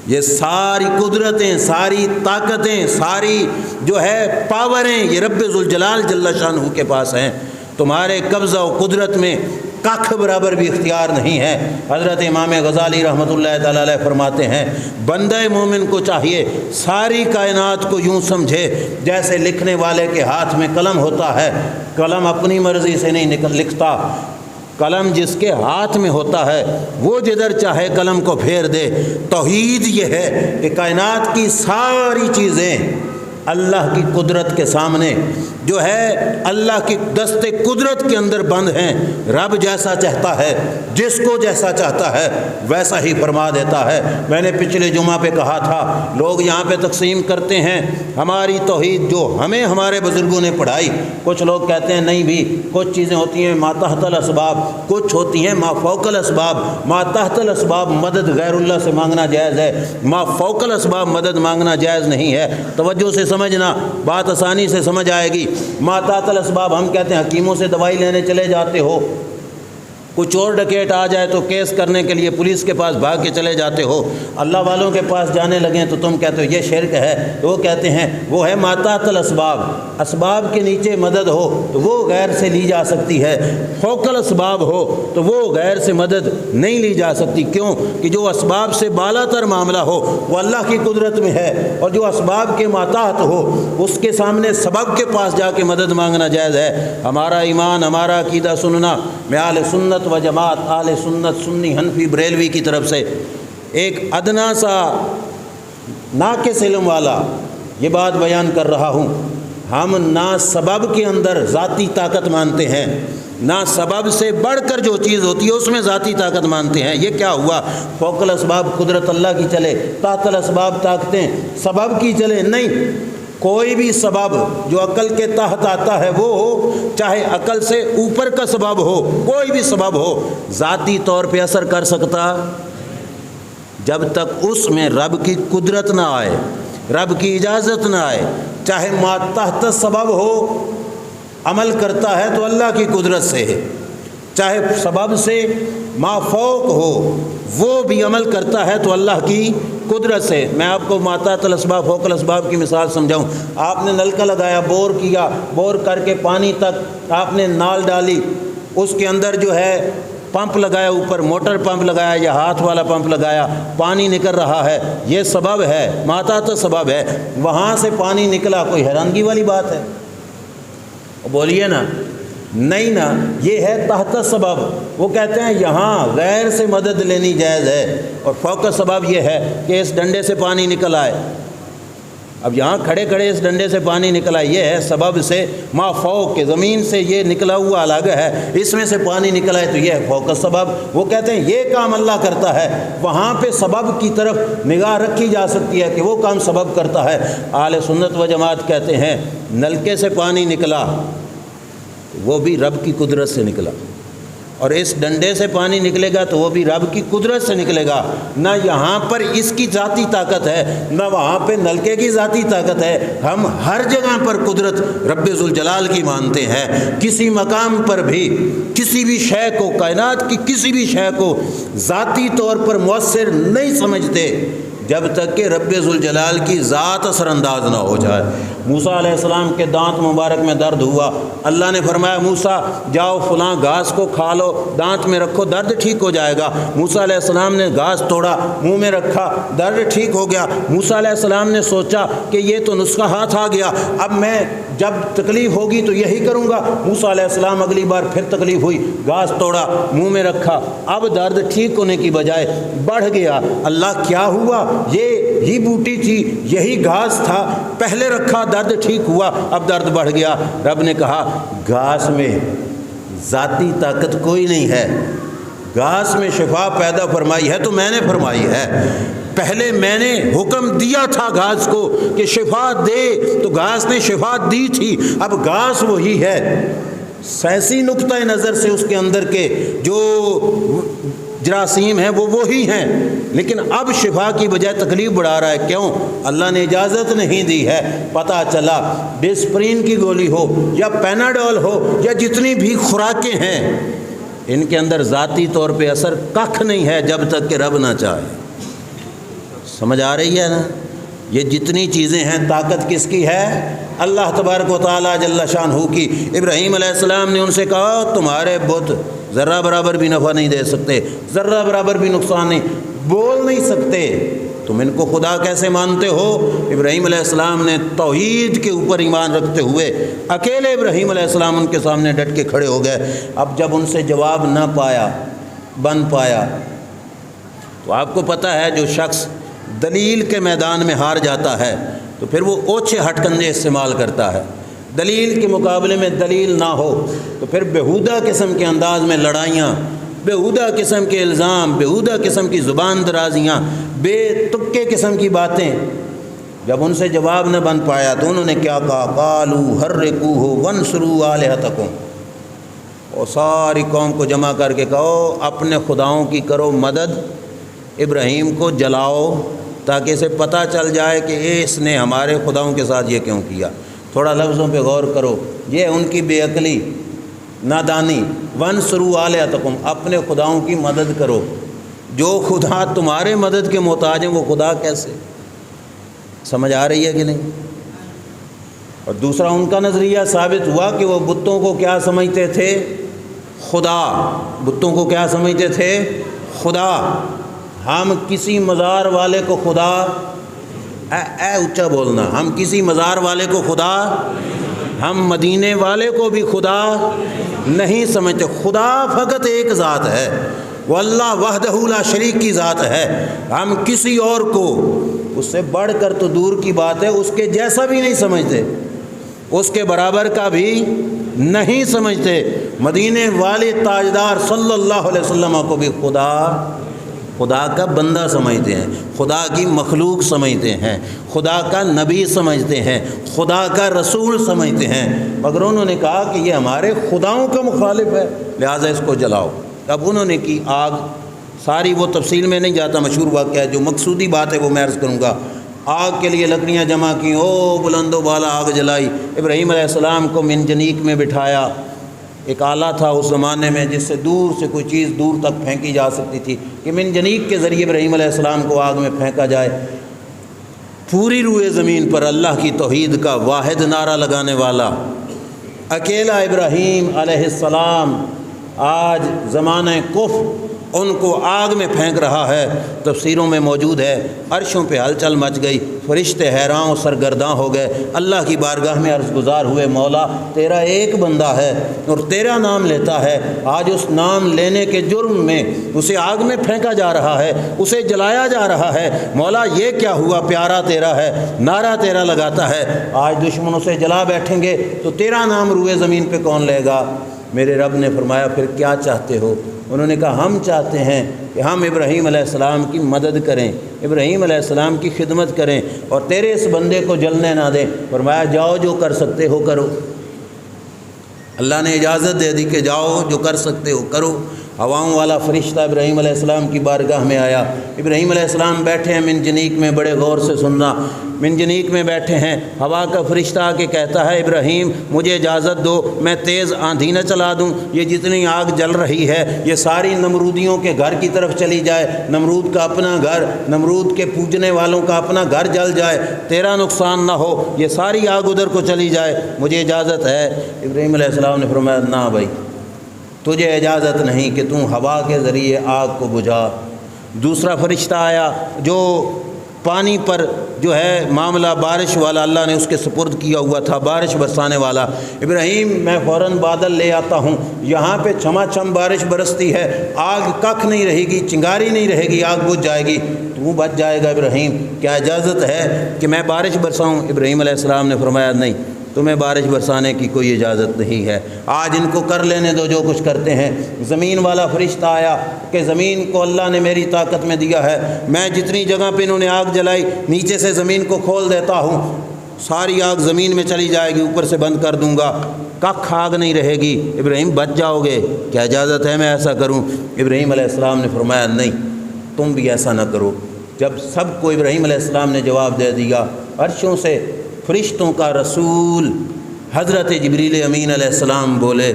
یہ ساری قدرتیں، ساری طاقتیں، ساری جو ہے پاوریں، یہ رب ذوالجلال جل شانہ کے پاس ہیں۔ تمہارے قبضہ و قدرت میں کخ برابر بھی اختیار نہیں ہے۔ حضرت امام غزالی رحمۃ اللہ تعالی علیہ فرماتے ہیں، بندہ مومن کو چاہیے ساری کائنات کو یوں سمجھے جیسے لکھنے والے کے ہاتھ میں قلم ہوتا ہے۔ قلم اپنی مرضی سے نہیں لکھتا، قلم جس کے ہاتھ میں ہوتا ہے وہ جدھر چاہے قلم کو پھیر دے۔ توحید یہ ہے کہ کائنات کی ساری چیزیں اللہ کی قدرت کے سامنے جو ہے اللہ کی دست قدرت کے اندر بند ہیں۔ رب جیسا چاہتا ہے، جس کو جیسا چاہتا ہے ویسا ہی فرما دیتا ہے۔ میں نے پچھلے جمعہ پہ کہا تھا، لوگ یہاں پہ تقسیم کرتے ہیں ہماری توحید جو ہمیں ہمارے بزرگوں نے پڑھائی۔ کچھ لوگ کہتے ہیں نہیں بھی، کچھ چیزیں ہوتی ہیں ما تحت الاسباب، کچھ ہوتی ہیں ما فوق الاسباب۔ ما تحت الاسباب مدد غیر اللہ سے مانگنا جائز ہے، ما فوق الاسباب مدد مانگنا جائز نہیں ہے۔ توجہ سے سمجھنا، بات آسانی سے سمجھ آئے گی۔ ما تحت الاسباب ہم کہتے ہیں حکیموں سے دوائی لینے چلے جاتے ہو، کوئی چور ڈکیٹ آ جائے تو کیس کرنے کے لیے پولیس کے پاس بھاگ کے چلے جاتے ہو، اللہ والوں کے پاس جانے لگیں تو تم کہتے ہو یہ شرک ہے، تو وہ کہتے ہیں وہ ہے ما تحت الاسباب، اسباب کے نیچے مدد ہو تو وہ غیر سے لی جا سکتی ہے، فوق الاسباب ہو تو وہ غیر سے مدد نہیں لی جا سکتی۔ کیوں کہ جو اسباب سے بالا تر معاملہ ہو وہ اللہ کی قدرت میں ہے، اور جو اسباب کے ماتحت ہو اس کے سامنے سبب کے پاس جا کے مدد مانگنا جائز ہے۔ ہمارا ایمان، ہمارا عقیدہ سننا، میں اہل سنت و جماعت، اہل سنت سنی حنفی بریلوی کی طرف سے ایک ادنا سا ناقص علم والا یہ بات بیان کر رہا ہوں، ہم نہ سبب کے اندر ذاتی طاقت مانتے ہیں، نہ سبب سے بڑھ کر جو چیز ہوتی ہے اس میں ذاتی طاقت مانتے ہیں۔ یہ کیا ہوا؟ فوق الاسباب قدرت اللہ کی چلے، تحت الاسباب طاقتیں سبب کی چلے؟ نہیں، کوئی بھی سبب جو عقل کے تحت آتا ہے وہ ہو، چاہے عقل سے اوپر کا سبب ہو، کوئی بھی سبب ہو، ذاتی طور پہ اثر کر سکتا جب تک اس میں رب کی قدرت نہ آئے، رب کی اجازت نہ آئے۔ چاہے ماتحت سبب ہو، عمل کرتا ہے تو اللہ کی قدرت سے ہے، چاہے سبب سے ما فوق ہو وہ بھی عمل کرتا ہے تو اللہ کی قدرت سے۔ میں آپ کو ما تحت الاسباب فوق الاسباب کی مثال سمجھاؤں۔ آپ نے نلکا لگایا، بور کیا، بور کر کے پانی تک آپ نے نال ڈالی، اس کے اندر جو ہے پمپ لگایا، اوپر موٹر پمپ لگایا یا ہاتھ والا پمپ لگایا، پانی نکل رہا ہے، یہ سبب ہے، ما تحت سبب ہے، وہاں سے پانی نکلا، کوئی حیرانگی والی بات ہے؟ بولیے نا، نہیں نا، یہ ہے تحت سبب۔ وہ کہتے ہیں یہاں غیر سے مدد لینی جائز ہے، اور فوق سبب یہ ہے کہ اس ڈنڈے سے پانی نکل آئے، اب یہاں کھڑے کھڑے اس ڈنڈے سے پانی نکلا، یہ ہے سبب سے ما فوق کے، زمین سے یہ نکلا ہوا الگ ہے، اس میں سے پانی نکلا ہے تو یہ ہے فوق سبب۔ وہ کہتے ہیں یہ کام اللہ کرتا ہے، وہاں پہ سبب کی طرف نگاہ رکھی جا سکتی ہے کہ وہ کام سبب کرتا ہے۔ اہل سنت و جماعت کہتے ہیں نلکے سے پانی نکلا وہ بھی رب کی قدرت سے نکلا، اور اس ڈنڈے سے پانی نکلے گا تو وہ بھی رب کی قدرت سے نکلے گا۔ نہ یہاں پر اس کی ذاتی طاقت ہے، نہ وہاں پہ نلکے کی ذاتی طاقت ہے، ہم ہر جگہ پر قدرت رب ذوالجلال کی مانتے ہیں۔ کسی مقام پر بھی کسی بھی شے کو، کائنات کی کسی بھی شے کو ذاتی طور پر مؤثر نہیں سمجھتے جب تک کہ رب ذوالجلال کی ذات اثر انداز نہ ہو جائے۔ موسیٰ علیہ السلام کے دانت مبارک میں درد ہوا، اللہ نے فرمایا موسیٰ جاؤ فلاں گھاس کو کھا لو، دانت میں رکھو، درد ٹھیک ہو جائے گا۔ موسیٰ علیہ السلام نے گھاس توڑا، منہ میں رکھا، درد ٹھیک ہو گیا۔ موسیٰ علیہ السلام نے سوچا کہ یہ تو نسخہ ہاتھ آ گیا، اب میں جب تکلیف ہوگی تو یہی کروں گا۔ موسیٰ علیہ السلام اگلی بار پھر تکلیف ہوئی، گھاس توڑا، منہ میں رکھا، اب درد ٹھیک ہونے کی بجائے بڑھ گیا۔ اللہ کیا ہوا؟ یہ ہی بوٹی تھی، یہی گھاس تھا، پہلے رکھا درد ٹھیک ہوا، اب درد بڑھ گیا۔ رب نے کہا گھاس میں ذاتی طاقت کوئی نہیں ہے، گھاس میں شفا پیدا فرمائی ہے تو میں نے فرمائی ہے۔ پہلے میں نے حکم دیا تھا گھاس کو کہ شفا دے تو گھاس نے شفا دی تھی، اب گھاس وہی ہے۔ سائنسی نقطۂ نظر سے اس کے اندر کے جو جراثیم ہیں وہ وہی ہیں، لیکن اب شفا کی بجائے تکلیف بڑھا رہا ہے۔ کیوں؟ اللہ نے اجازت نہیں دی ہے۔ پتہ چلا ڈسپرین کی گولی ہو یا پیناڈول ہو یا جتنی بھی خوراکیں ہیں، ان کے اندر ذاتی طور پہ اثر کخ نہیں ہے جب تک کہ رب نہ چاہے۔ سمجھ آ رہی ہے نا؟ یہ جتنی چیزیں ہیں طاقت کس کی ہے؟ اللہ تبارک و تعالیٰ جل شانہ کی۔ ابراہیم علیہ السلام نے ان سے کہا تمہارے بت ذرہ برابر بھی نفع نہیں دے سکتے، ذرہ برابر بھی نقصان نہیں، بول نہیں سکتے، تم ان کو خدا کیسے مانتے ہو؟ ابراہیم علیہ السلام نے توحید کے اوپر ایمان رکھتے ہوئے اکیلے ابراہیم علیہ السلام ان کے سامنے ڈٹ کے کھڑے ہو گئے۔ اب جب ان سے جواب نہ پایا، بن پایا، تو آپ کو پتہ ہے جو شخص دلیل کے میدان میں ہار جاتا ہے تو پھر وہ اوچھے ہٹ کندے استعمال کرتا ہے۔ دلیل کے مقابلے میں دلیل نہ ہو تو پھر بےہودہ قسم کے انداز میں لڑائیاں، بےہودہ قسم کے الزام، بےہودہ قسم کی زبان درازیاں، بے تکے قسم کی باتیں۔ جب ان سے جواب نہ بن پایا تو انہوں نے کیا کہا؟ قالوا حرقوہ وانصروا آلہتکم، اور ساری قوم کو جمع کر کے کہو اپنے خداؤں کی کرو مدد، ابراہیم کو جلاؤ تاکہ اسے پتہ چل جائے کہ اس نے ہمارے خداؤں کے ساتھ یہ کیوں کیا۔ تھوڑا لفظوں پہ غور کرو، یہ ان کی بے عقلی، نادانی۔ وانصروا آلہتکم، اپنے خداؤں کی مدد کرو، جو خدا تمہارے مدد کے محتاج ہیں وہ خدا کیسے؟ سمجھ آ رہی ہے کہ نہیں؟ اور دوسرا ان کا نظریہ ثابت ہوا کہ وہ بتوں کو کیا سمجھتے تھے؟ خدا۔ بتوں کو کیا سمجھتے تھے؟ خدا۔ ہم کسی مزار والے کو خدا، اے اونچا بولنا، ہم کسی مزار والے کو خدا، ہم مدینے والے کو بھی خدا نہیں سمجھتے۔ خدا فقط ایک ذات ہے، وہ اللہ وحدہ لا شریک کی ذات ہے۔ ہم کسی اور کو، اس سے بڑھ کر تو دور کی بات ہے، اس کے جیسا بھی نہیں سمجھتے، اس کے برابر کا بھی نہیں سمجھتے۔ مدینے والے تاجدار صلی اللہ علیہ وسلم کو بھی خدا کا بندہ سمجھتے ہیں، خدا کی مخلوق سمجھتے ہیں، خدا کا نبی سمجھتے ہیں، خدا کا رسول سمجھتے ہیں، مگر انہوں نے کہا کہ یہ ہمارے خداؤں کا مخالف ہے، لہٰذا اس کو جلاؤ۔ اب انہوں نے کی آگ، ساری وہ تفصیل میں نہیں جاتا، مشہور واقعہ ہے، جو مقصودی بات ہے وہ میں عرض کروں گا۔ آگ کے لیے لکڑیاں جمع کی، او بلند و بالا آگ جلائی، ابراہیم علیہ السلام کو منجنیق میں بٹھایا۔ ایک آلہ تھا اس زمانے میں جس سے دور سے کوئی چیز دور تک پھینکی جا سکتی تھی کہ منجنیق کے ذریعے ابراہیم علیہ السلام کو آگ میں پھینکا جائے۔ پوری روئے زمین پر اللہ کی توحید کا واحد نعرہ لگانے والا اکیلا ابراہیم علیہ السلام آج زمانہ کفر ان کو آگ میں پھینک رہا ہے۔ تفسیروں میں موجود ہے، عرشوں پہ ہلچل مچ گئی، فرشتے حیران و سرگرداں ہو گئے، اللہ کی بارگاہ میں عرض گزار ہوئے، مولا تیرا ایک بندہ ہے اور تیرا نام لیتا ہے، آج اس نام لینے کے جرم میں اسے آگ میں پھینکا جا رہا ہے، اسے جلایا جا رہا ہے۔ مولا یہ کیا ہوا؟ پیارا تیرا ہے، نعرہ تیرا لگاتا ہے، آج دشمن اسے جلا بیٹھیں گے تو تیرا نام روئے زمین پہ کون لے گا؟ میرے رب نے فرمایا پھر کیا چاہتے ہو؟ انہوں نے کہا ہم چاہتے ہیں کہ ہم ابراہیم علیہ السلام کی مدد کریں، ابراہیم علیہ السلام کی خدمت کریں اور تیرے اس بندے کو جلنے نہ دیں۔ فرمایا جاؤ جو کر سکتے ہو کرو۔ اللہ نے اجازت دے دی کہ جاؤ جو کر سکتے ہو کرو۔ ہواؤں والا فرشتہ ابراہیم علیہ السلام کی بارگاہ میں آیا۔ ابراہیم علیہ السلام بیٹھے ہیں منجنیق میں، بڑے غور سے سننا، منجنیق میں بیٹھے ہیں، ہوا کا فرشتہ آ کے کہتا ہے ابراہیم مجھے اجازت دو، میں تیز آندھی نہ چلا دوں، یہ جتنی آگ جل رہی ہے یہ ساری نمرودیوں کے گھر کی طرف چلی جائے، نمرود کا اپنا گھر، نمرود کے پوجنے والوں کا اپنا گھر جل جائے، تیرا نقصان نہ ہو، یہ ساری آگ ادھر کو چلی جائے، مجھے اجازت ہے۔ ابراہیم علیہ السلام نے فرمایا نہ بھائی، تجھے اجازت نہیں کہ تم ہوا کے ذریعے آگ کو بجھا۔ دوسرا فرشتہ آیا جو پانی پر جو ہے معاملہ بارش والا اللہ نے اس کے سپرد کیا ہوا تھا، بارش برسانے والا۔ ابراہیم میں فوراً بادل لے آتا ہوں، یہاں پہ چھما چھم بارش برستی ہے، آگ ککھ نہیں رہے گی، چنگاری نہیں رہے گی، آگ بجھ جائے گی، تو بچ جائے گا ابراہیم، کیا اجازت ہے کہ میں بارش برساؤں؟ ابراہیم علیہ السلام نے فرمایا نہیں، تمہیں بارش برسانے کی کوئی اجازت نہیں ہے، آج ان کو کر لینے دو جو کچھ کرتے ہیں۔ زمین والا فرشتہ آیا کہ زمین کو اللہ نے میری طاقت میں دیا ہے، میں جتنی جگہ پہ انہوں نے آگ جلائی نیچے سے زمین کو کھول دیتا ہوں، ساری آگ زمین میں چلی جائے گی، اوپر سے بند کر دوں گا، ککھ آگ نہیں رہے گی، ابراہیم بچ جاؤ گے، کیا اجازت ہے میں ایسا کروں؟ ابراہیم علیہ السلام نے فرمایا نہیں، تم بھی ایسا نہ کرو۔ جب سب کو ابراہیم علیہ السلام نے جواب دے دیا، عرشوں سے فرشتوں کا رسول حضرت جبریل امین علیہ السلام بولے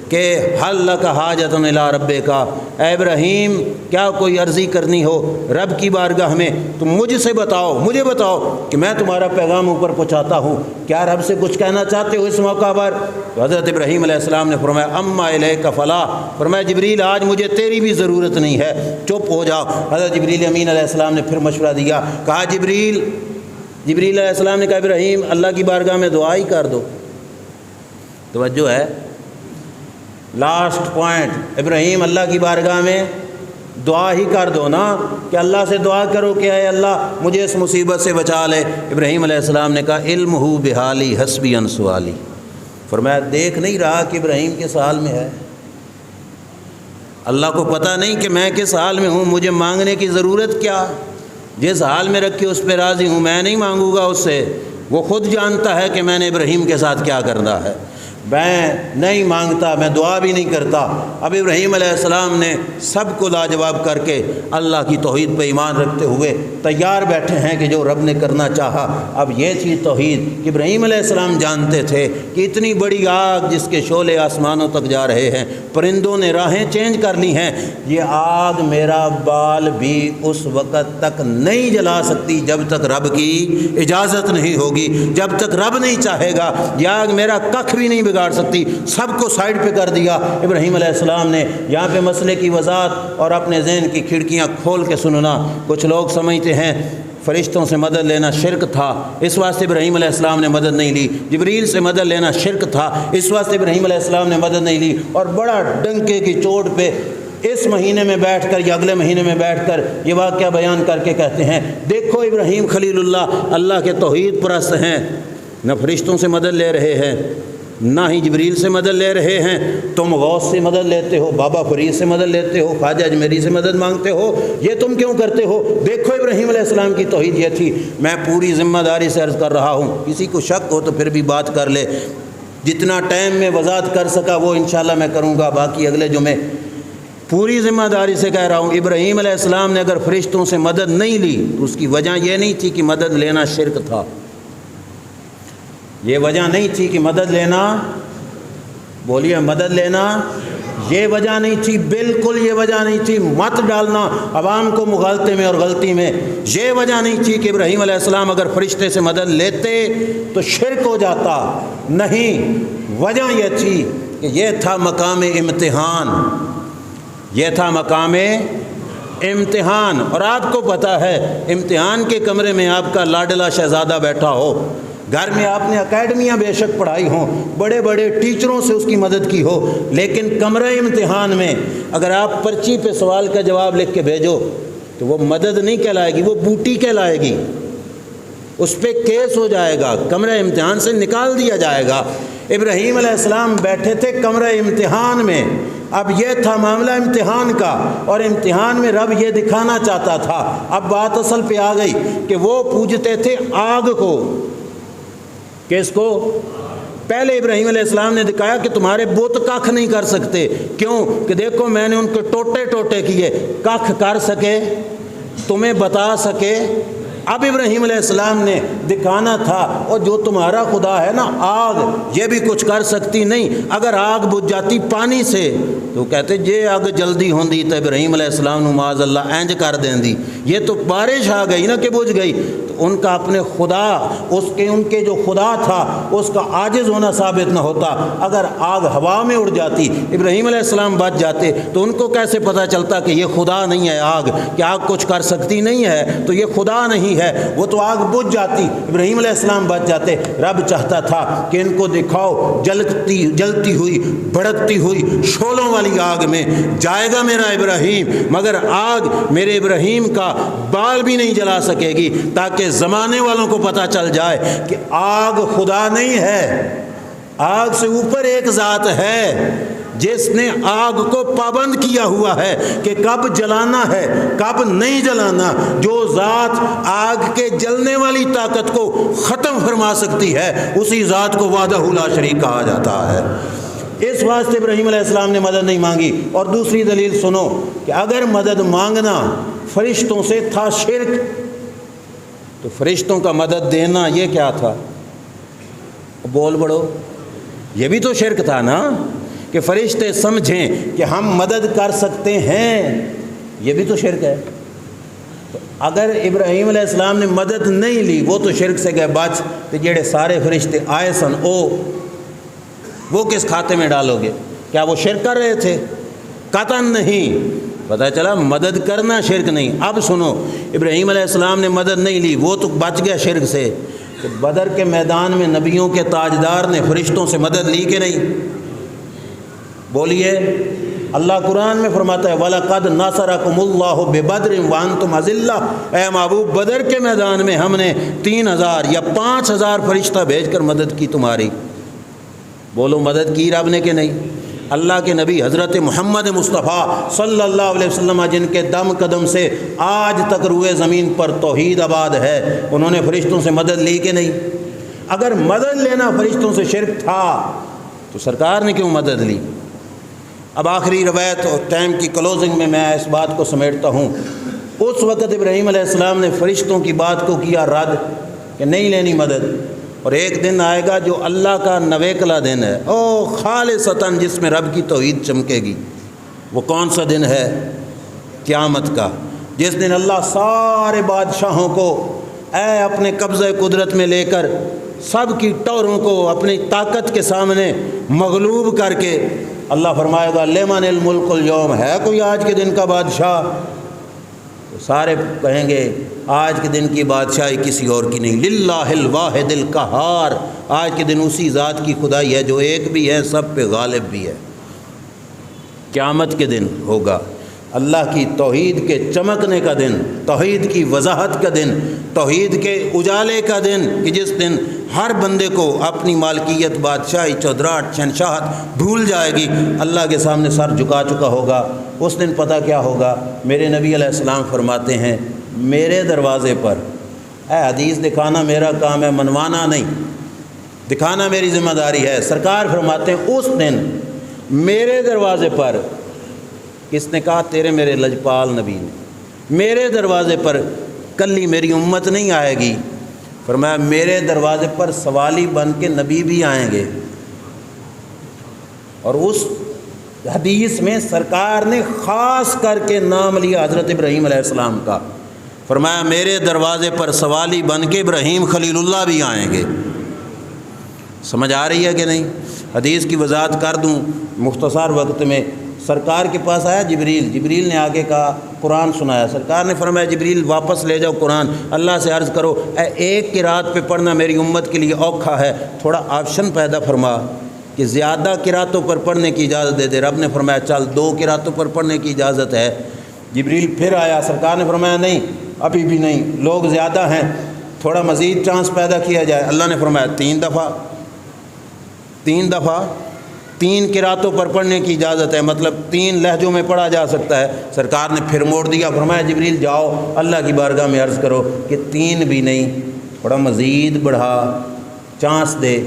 کہ حل لک حاجۃ الی ربک، اے ابراہیم کیا کوئی عرضی کرنی ہو رب کی بارگاہ میں تم مجھ سے بتاؤ، مجھے بتاؤ کہ میں تمہارا پیغام اوپر پہنچاتا ہوں، کیا رب سے کچھ کہنا چاہتے ہو اس موقع پر؟ تو حضرت ابراہیم علیہ السلام نے فرمایا اما الیک فلا، فرمایا جبریل آج مجھے تیری بھی ضرورت نہیں ہے، چپ ہو جاؤ۔ حضرت جبریل امین علیہ السلام نے پھر مشورہ دیا، کہا جبریل علیہ السلام نے کہا ابراہیم اللہ کی بارگاہ میں دعا ہی کر دو۔ توجہ ہے، لاسٹ پوائنٹ، ابراہیم اللہ کی بارگاہ میں دعا ہی کر دو نا، کہ اللہ سے دعا کرو کہ اے اللہ مجھے اس مصیبت سے بچا لے۔ ابراہیم علیہ السلام نے کہا علم ہو بحالی حسبی ان سوالی، فرمایا دیکھ نہیں رہا کہ ابراہیم کس حال میں ہے؟ اللہ کو پتہ نہیں کہ میں کس حال میں ہوں، مجھے مانگنے کی ضرورت کیا؟ جس حال میں رکھی اس پہ راضی ہوں، میں نہیں مانگوں گا اس سے، وہ خود جانتا ہے کہ میں نے ابراہیم کے ساتھ کیا کرنا ہے، میں نہیں مانگتا، میں دعا بھی نہیں کرتا۔ اب ابراہیم علیہ السلام نے سب کو لاجواب کر کے اللہ کی توحید پہ ایمان رکھتے ہوئے تیار بیٹھے ہیں کہ جو رب نے کرنا چاہا۔ اب یہ تھی توحید کہ ابراہیم علیہ السلام جانتے تھے کہ اتنی بڑی آگ جس کے شعلے آسمانوں تک جا رہے ہیں، پرندوں نے راہیں چینج کر لی ہیں، یہ آگ میرا بال بھی اس وقت تک نہیں جلا سکتی جب تک رب کی اجازت نہیں ہوگی، جب تک رب نہیں چاہے گا، یہ آگ میرا ککھ بھی نہیں بگاڑ سکتی۔ سب کو سائڈ پہ کر دیا۔ ابراہیم علیہ السلام نے یہاں پہ مسئلے کی وضاحت اور اپنے ذہن کی کھڑکیاں کھول کے سننا۔ کچھ لوگ سمجھتے ہیں فرشتوں سے مدد لینا شرک تھا، اس واسطے ابراہیم علیہ السلام نے مدد نہیں لی، جبریل سے مدد لینا شرک تھا، اس واسطے ابراہیم علیہ السلام نے مدد نہیں لی، اور بڑا ڈنکے کی چوٹ پہ اس مہینے میں بیٹھ کر یا اگلے مہینے میں بیٹھ کر یہ واقعہ بیان کر کے کہتے ہیں دیکھو ابراہیم خلیل اللہ کے توحید پرست ہیں، نہ فرشتوں سے مدد لے رہے ہیں نہ ہی جبریل سے مدد لے رہے ہیں، تم غوث سے مدد لیتے ہو، بابا فرید سے مدد لیتے ہو، خواجہ اجمیری سے مدد مانگتے ہو، یہ تم کیوں کرتے ہو؟ دیکھو ابراہیم علیہ السلام کی توحید یہ تھی۔ میں پوری ذمہ داری سے عرض کر رہا ہوں، کسی کو شک ہو تو پھر بھی بات کر لے، جتنا ٹائم میں وضاحت کر سکا وہ انشاءاللہ میں کروں گا، باقی اگلے جمعے پوری ذمہ داری سے کہہ رہا ہوں۔ ابراہیم علیہ السلام نے اگر فرشتوں سے مدد نہیں لی تو اس کی وجہ یہ نہیں تھی کہ مدد لینا شرک تھا، یہ وجہ نہیں تھی کہ مدد لینا، بولیے مدد لینا، یہ وجہ نہیں تھی، بالکل یہ وجہ نہیں تھی، مت ڈالنا عوام کو مغالطے میں اور غلطی میں، یہ وجہ نہیں تھی کہ ابراہیم علیہ السلام اگر فرشتے سے مدد لیتے تو شرک ہو جاتا، نہیں، وجہ یہ تھی کہ یہ تھا مقام امتحان، یہ تھا مقام امتحان۔ اور آپ کو پتہ ہے امتحان کے کمرے میں آپ کا لاڈلا شہزادہ بیٹھا ہو، گھر میں آپ نے اکیڈمیاں بے شک پڑھائی ہوں، بڑے بڑے ٹیچروں سے اس کی مدد کی ہو، لیکن کمرہ امتحان میں اگر آپ پرچی پہ سوال کا جواب لکھ کے بھیجو تو وہ مدد نہیں کہلائے گی، وہ بوٹی کہلائے گی، اس پہ کیس ہو جائے گا، کمرہ امتحان سے نکال دیا جائے گا۔ ابراہیم علیہ السلام بیٹھے تھے کمرہ امتحان میں، اب یہ تھا معاملہ امتحان کا، اور امتحان میں رب یہ دکھانا چاہتا تھا۔ اب بات اصل پہ آ گئی کہ وہ پوجتے تھے آگ کو، کس کو؟ پہلے ابراہیم علیہ السلام نے دکھایا کہ تمہارے بت کخ نہیں کر سکتے، کیوں کہ دیکھو میں نے ان کو ٹوٹے ٹوٹے کیے، کخ کر سکے، تمہیں بتا سکے۔ اب ابراہیم علیہ السلام نے دکھانا تھا اور جو تمہارا خدا ہے نا آگ، یہ بھی کچھ کر سکتی نہیں، اگر آگ بجھ جاتی پانی سے تو کہتے جے آگ جلدی ہوندی تو ابراہیم علیہ السلام نو معاذ اللہ اینج کر دیندی، یہ تو بارش آ گئی نا کہ بجھ گئی۔ تو ان کا اپنے خدا، ان کے جو خدا تھا اس کا عاجز ہونا ثابت نہ ہوتا۔ اگر آگ ہوا میں اڑ جاتی، ابراہیم علیہ السلام بچ جاتے، تو ان کو کیسے پتہ چلتا کہ یہ خدا نہیں ہے آگ، کہ آگ کچھ کر سکتی نہیں ہے تو یہ خدا نہیں ہے، وہ تو آگ بجھ جاتی، ابراہیم علیہ السلام بچ جاتے۔ رب چاہتا تھا کہ ان کو دکھاؤ جلتی ہوئی بھڑکتی ہوئی شعلوں والی آگ میں جائے گا میرا ابراہیم، مگر آگ میرے ابراہیم کا بال بھی نہیں جلا سکے گی، تاکہ زمانے والوں کو پتہ چل جائے کہ آگ خدا نہیں ہے، آگ سے اوپر ایک ذات ہے جس نے آگ کو پابند کیا ہوا ہے کہ کب جلانا ہے کب نہیں جلانا۔ جو ذات آگ کے جلنے والی طاقت کو ختم فرما سکتی ہے اسی ذات کو وحدہ لا شریک کہا جاتا ہے۔ اس واسطے ابراہیم علیہ السلام نے مدد نہیں مانگی۔ اور دوسری دلیل سنو کہ اگر مدد مانگنا فرشتوں سے تھا شرک، تو فرشتوں کا مدد دینا یہ کیا تھا؟ بول بڑو، یہ بھی تو شرک تھا نا، کہ فرشتے سمجھیں کہ ہم مدد کر سکتے ہیں، یہ بھی تو شرک ہے۔ تو اگر ابراہیم علیہ السلام نے مدد نہیں لی، وہ تو شرک سے گئے بچ، تو جڑے سارے فرشتے آئے سن وہ کس کھاتے میں ڈالو گے؟ کیا وہ شرک کر رہے تھے؟ قطعاً نہیں۔ پتہ چلا مدد کرنا شرک نہیں۔ اب سنو، ابراہیم علیہ السلام نے مدد نہیں لی، وہ تو بچ گیا شرک سے۔ کہ بدر کے میدان میں نبیوں کے تاجدار نے فرشتوں سے مدد لی کہ نہیں؟ بولیے۔ اللہ قرآن میں فرماتا ہے وَلَقَدْ نَصَرَكُمُ اللَّهُ بِبَدْرٍ وَأَنْتُمْ أَذِلَّةٌ، اے محبوب بدر کے میدان میں ہم نے 3000 یا 5000 فرشتہ بھیج کر مدد کی تمہاری۔ بولو مدد کی رب نے کہ نہیں؟ اللہ کے نبی حضرت محمد مصطفیٰ صلی اللہ علیہ وسلم جن کے دم قدم سے آج تک روئے زمین پر توحید آباد ہے، انہوں نے فرشتوں سے مدد لی کہ نہیں؟ اگر مدد لینا فرشتوں سے شرک تھا تو سرکار نے کیوں مدد لی؟ اب آخری روایت اور ٹائم کی کلوزنگ میں اس بات کو سمیٹتا ہوں۔ اس وقت ابراہیم علیہ السلام نے فرشتوں کی بات کو کیا رد کہ نہیں لینی مدد، اور ایک دن آئے گا جو اللہ کا نویکلا دن ہے، خالصتاً جس میں رب کی توحید چمکے گی۔ وہ کون سا دن ہے؟ قیامت کا، جس دن اللہ سارے بادشاہوں کو اپنے قبضہ قدرت میں لے کر سب کی ٹوروں کو اپنی طاقت کے سامنے مغلوب کر کے اللہ فرمائے گا لمن الملک اليوم، ہے کوئی آج کے دن کا بادشاہ؟ تو سارے کہیں گے آج کے دن کی بادشاہی کسی اور کی نہیں، للہ الواحد القہار، آج کے دن اسی ذات کی خدائی ہے جو ایک بھی ہے سب پہ غالب بھی ہے۔ قیامت کے دن ہوگا اللہ کی توحید کے چمکنے کا دن، توحید کی وضاحت کا دن، توحید کے اجالے کا دن، کہ جس دن ہر بندے کو اپنی مالکیت، بادشاہی، چودراہٹ، شہنشاہت بھول جائے گی، اللہ کے سامنے سر جھکا چکا ہوگا۔ اس دن پتہ کیا ہوگا؟ میرے نبی علیہ السلام فرماتے ہیں میرے دروازے پر، حدیث دکھانا میرا کام ہے، منوانا نہیں، دکھانا میری ذمہ داری ہے۔ سرکار فرماتے ہیں اس دن میرے دروازے پر، کس نے کہا؟ تیرے میرے لجپال نبی نے، میرے دروازے پر کلی میری امت نہیں آئے گی، فرمایا میرے دروازے پر سوالی بن کے نبی بھی آئیں گے۔ اور اس حدیث میں سرکار نے خاص کر کے نام لیا حضرت ابراہیم علیہ السلام کا، فرمایا میرے دروازے پر سوالی بن کے ابراہیم خلیل اللہ بھی آئیں گے۔ سمجھ آ رہی ہے کہ نہیں؟ حدیث کی وضاحت کر دوں مختصر وقت میں۔ سرکار کے پاس آیا جبریل نے آگے کہا قرآن سنایا، سرکار نے فرمایا جبریل واپس لے جاؤ قرآن، اللہ سے عرض کرو ایک قرات پہ پڑھنا میری امت کے لیے اوکھا ہے، تھوڑا آپشن پیدا فرما کہ زیادہ قراتوں پر پڑھنے کی اجازت دے دے۔ رب نے فرمایا چل 2 قراتوں پر پڑھنے کی اجازت ہے۔ جبریل پھر آیا، سرکار نے فرمایا نہیں ابھی بھی نہیں، لوگ زیادہ ہیں، تھوڑا مزید چانس پیدا کیا جائے۔ اللہ نے فرمایا 3 دفعہ 3 قراتوں پر پڑھنے کی اجازت ہے، مطلب 3 لہجوں میں پڑھا جا سکتا ہے۔ سرکار نے پھر موڑ دیا، فرمایا جبریل جاؤ اللہ کی بارگاہ میں عرض کرو کہ 3 بھی نہیں، تھوڑا مزید بڑھا، چانس دے۔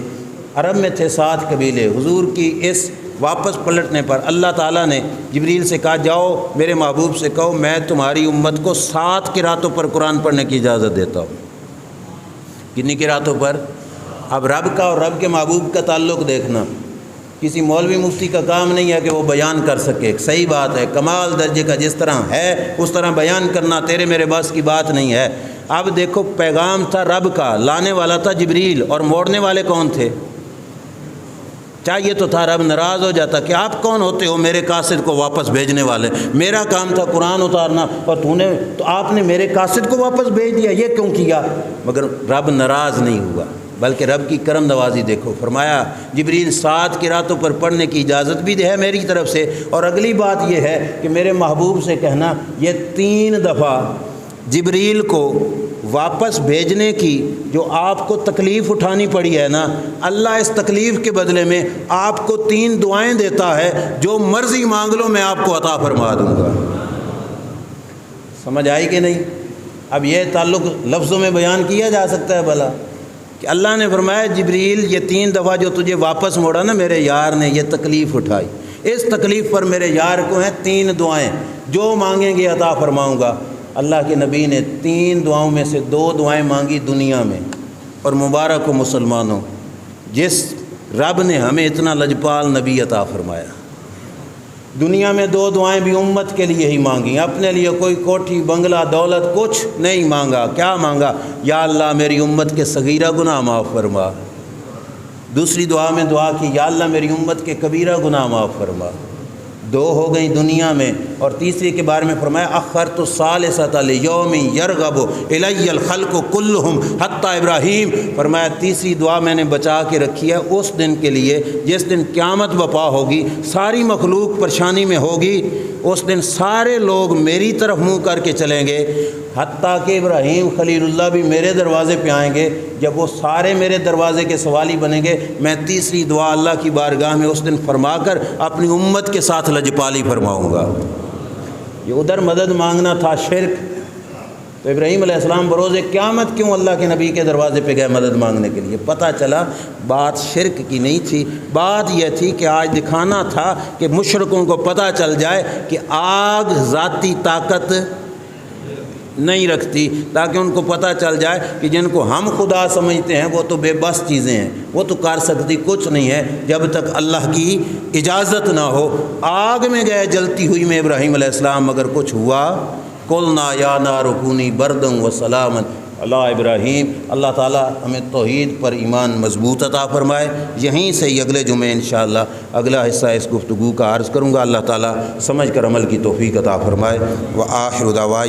عرب میں تھے 7 قبیلے۔ حضور کی اس واپس پلٹنے پر اللہ تعالیٰ نے جبریل سے کہا جاؤ میرے محبوب سے کہو میں تمہاری امت کو 7 قراتوں پر قرآن پڑھنے کی اجازت دیتا ہوں۔ کتنی قراتوں پر؟ اب رب کا اور رب کے محبوب کا تعلق دیکھنا، کسی مولوی مفتی کا کام نہیں ہے کہ وہ بیان کر سکے، صحیح بات ہے، کمال درجے کا جس طرح ہے اس طرح بیان کرنا تیرے میرے بس کی بات نہیں ہے۔ اب دیکھو پیغام تھا رب کا، لانے والا تھا جبریل، اور موڑنے والے کون تھے؟ چاہیے تو تھا رب ناراض ہو جاتا کہ آپ کون ہوتے ہو میرے قاصد کو واپس بھیجنے والے، میرا کام تھا قرآن اتارنا اور تو آپ نے میرے قاصد کو واپس بھیج دیا، یہ کیوں کیا؟ مگر رب ناراض نہیں ہوا، بلکہ رب کی کرم نوازی دیکھو، فرمایا جبریل 7 قراتوں پر پڑھنے کی اجازت بھی ہے میری طرف سے، اور اگلی بات یہ ہے کہ میرے محبوب سے کہنا یہ 3 دفعہ جبریل کو واپس بھیجنے کی جو آپ کو تکلیف اٹھانی پڑی ہے نا، اللہ اس تکلیف کے بدلے میں آپ کو 3 دعائیں دیتا ہے، جو مرضی مانگ لو میں آپ کو عطا فرما دوں گا۔ سمجھ آئی کہ نہیں؟ اب یہ تعلق لفظوں میں بیان کیا جا سکتا ہے بھلا کہ اللہ نے فرمایا جبریل یہ 3 دفعہ جو تجھے واپس موڑا نا میرے یار نے، یہ تکلیف اٹھائی، اس تکلیف پر میرے یار کو ہیں 3 دعائیں، جو مانگیں گے عطا فرماؤں گا۔ اللہ کے نبی نے 3 دعاؤں میں سے 2 دعائیں مانگی دنیا میں، اور مبارک ہو مسلمانوں جس رب نے ہمیں اتنا لجپال نبی عطا فرمایا۔ دنیا میں 2 دعائیں بھی امت کے لیے ہی مانگی، اپنے لیے کوئی کوٹھی بنگلہ دولت کچھ نہیں مانگا۔ کیا مانگا؟ یا اللہ میری امت کے صغیرہ گناہ معاف فرما۔ دوسری دعا میں دعا کی یا اللہ میری امت کے کبیرہ گناہ معاف فرما۔ 2 ہو گئیں دنیا میں، اور تیسری کے بارے میں فرمایا اخرت الثالثۃ لیوم یرغب الی الخلق کلہم حتی ابراہیم، فرمایا تیسری دعا میں نے بچا کے رکھی ہے اس دن کے لیے جس دن قیامت برپا ہوگی، ساری مخلوق پریشانی میں ہوگی، اس دن سارے لوگ میری طرف منہ کر کے چلیں گے، حتیٰ کہ ابراہیم خلیل اللہ بھی میرے دروازے پہ آئیں گے۔ جب وہ سارے میرے دروازے کے سوالی بنیں گے، میں تیسری دعا اللہ کی بارگاہ میں اس دن فرما کر اپنی امت کے ساتھ لجپالی فرماؤں گا۔ یہ ادھر مدد مانگنا تھا شرک، تو ابراہیم علیہ السلام بروز قیامت کیوں اللہ کے نبی کے دروازے پہ گئے مدد مانگنے کے لیے؟ پتہ چلا بات شرک کی نہیں تھی، بات یہ تھی کہ آج دکھانا تھا کہ مشرکوں کو پتہ چل جائے کہ آگ ذاتی طاقت نہیں رکھتی، تاکہ ان کو پتہ چل جائے کہ جن کو ہم خدا سمجھتے ہیں وہ تو بے بس چیزیں ہیں، وہ تو کر سکتی کچھ نہیں ہے جب تک اللہ کی اجازت نہ ہو۔ آگ میں گئے جلتی ہوئی میں ابراہیم علیہ السلام، مگر کچھ ہوا؟ قلنا یا نار کونی بردا وسلاما علی ابراہیم۔ اللہ تعالیٰ ہمیں توحید پر ایمان مضبوط عطا فرمائے۔ یہیں سے ہی اگلے جمعے انشاءاللہ اگلا حصہ اس گفتگو کا عرض کروں گا۔ اللہ تعالیٰ سمجھ کر عمل کی توفیق عطا فرمائے۔ وآخر دعوانا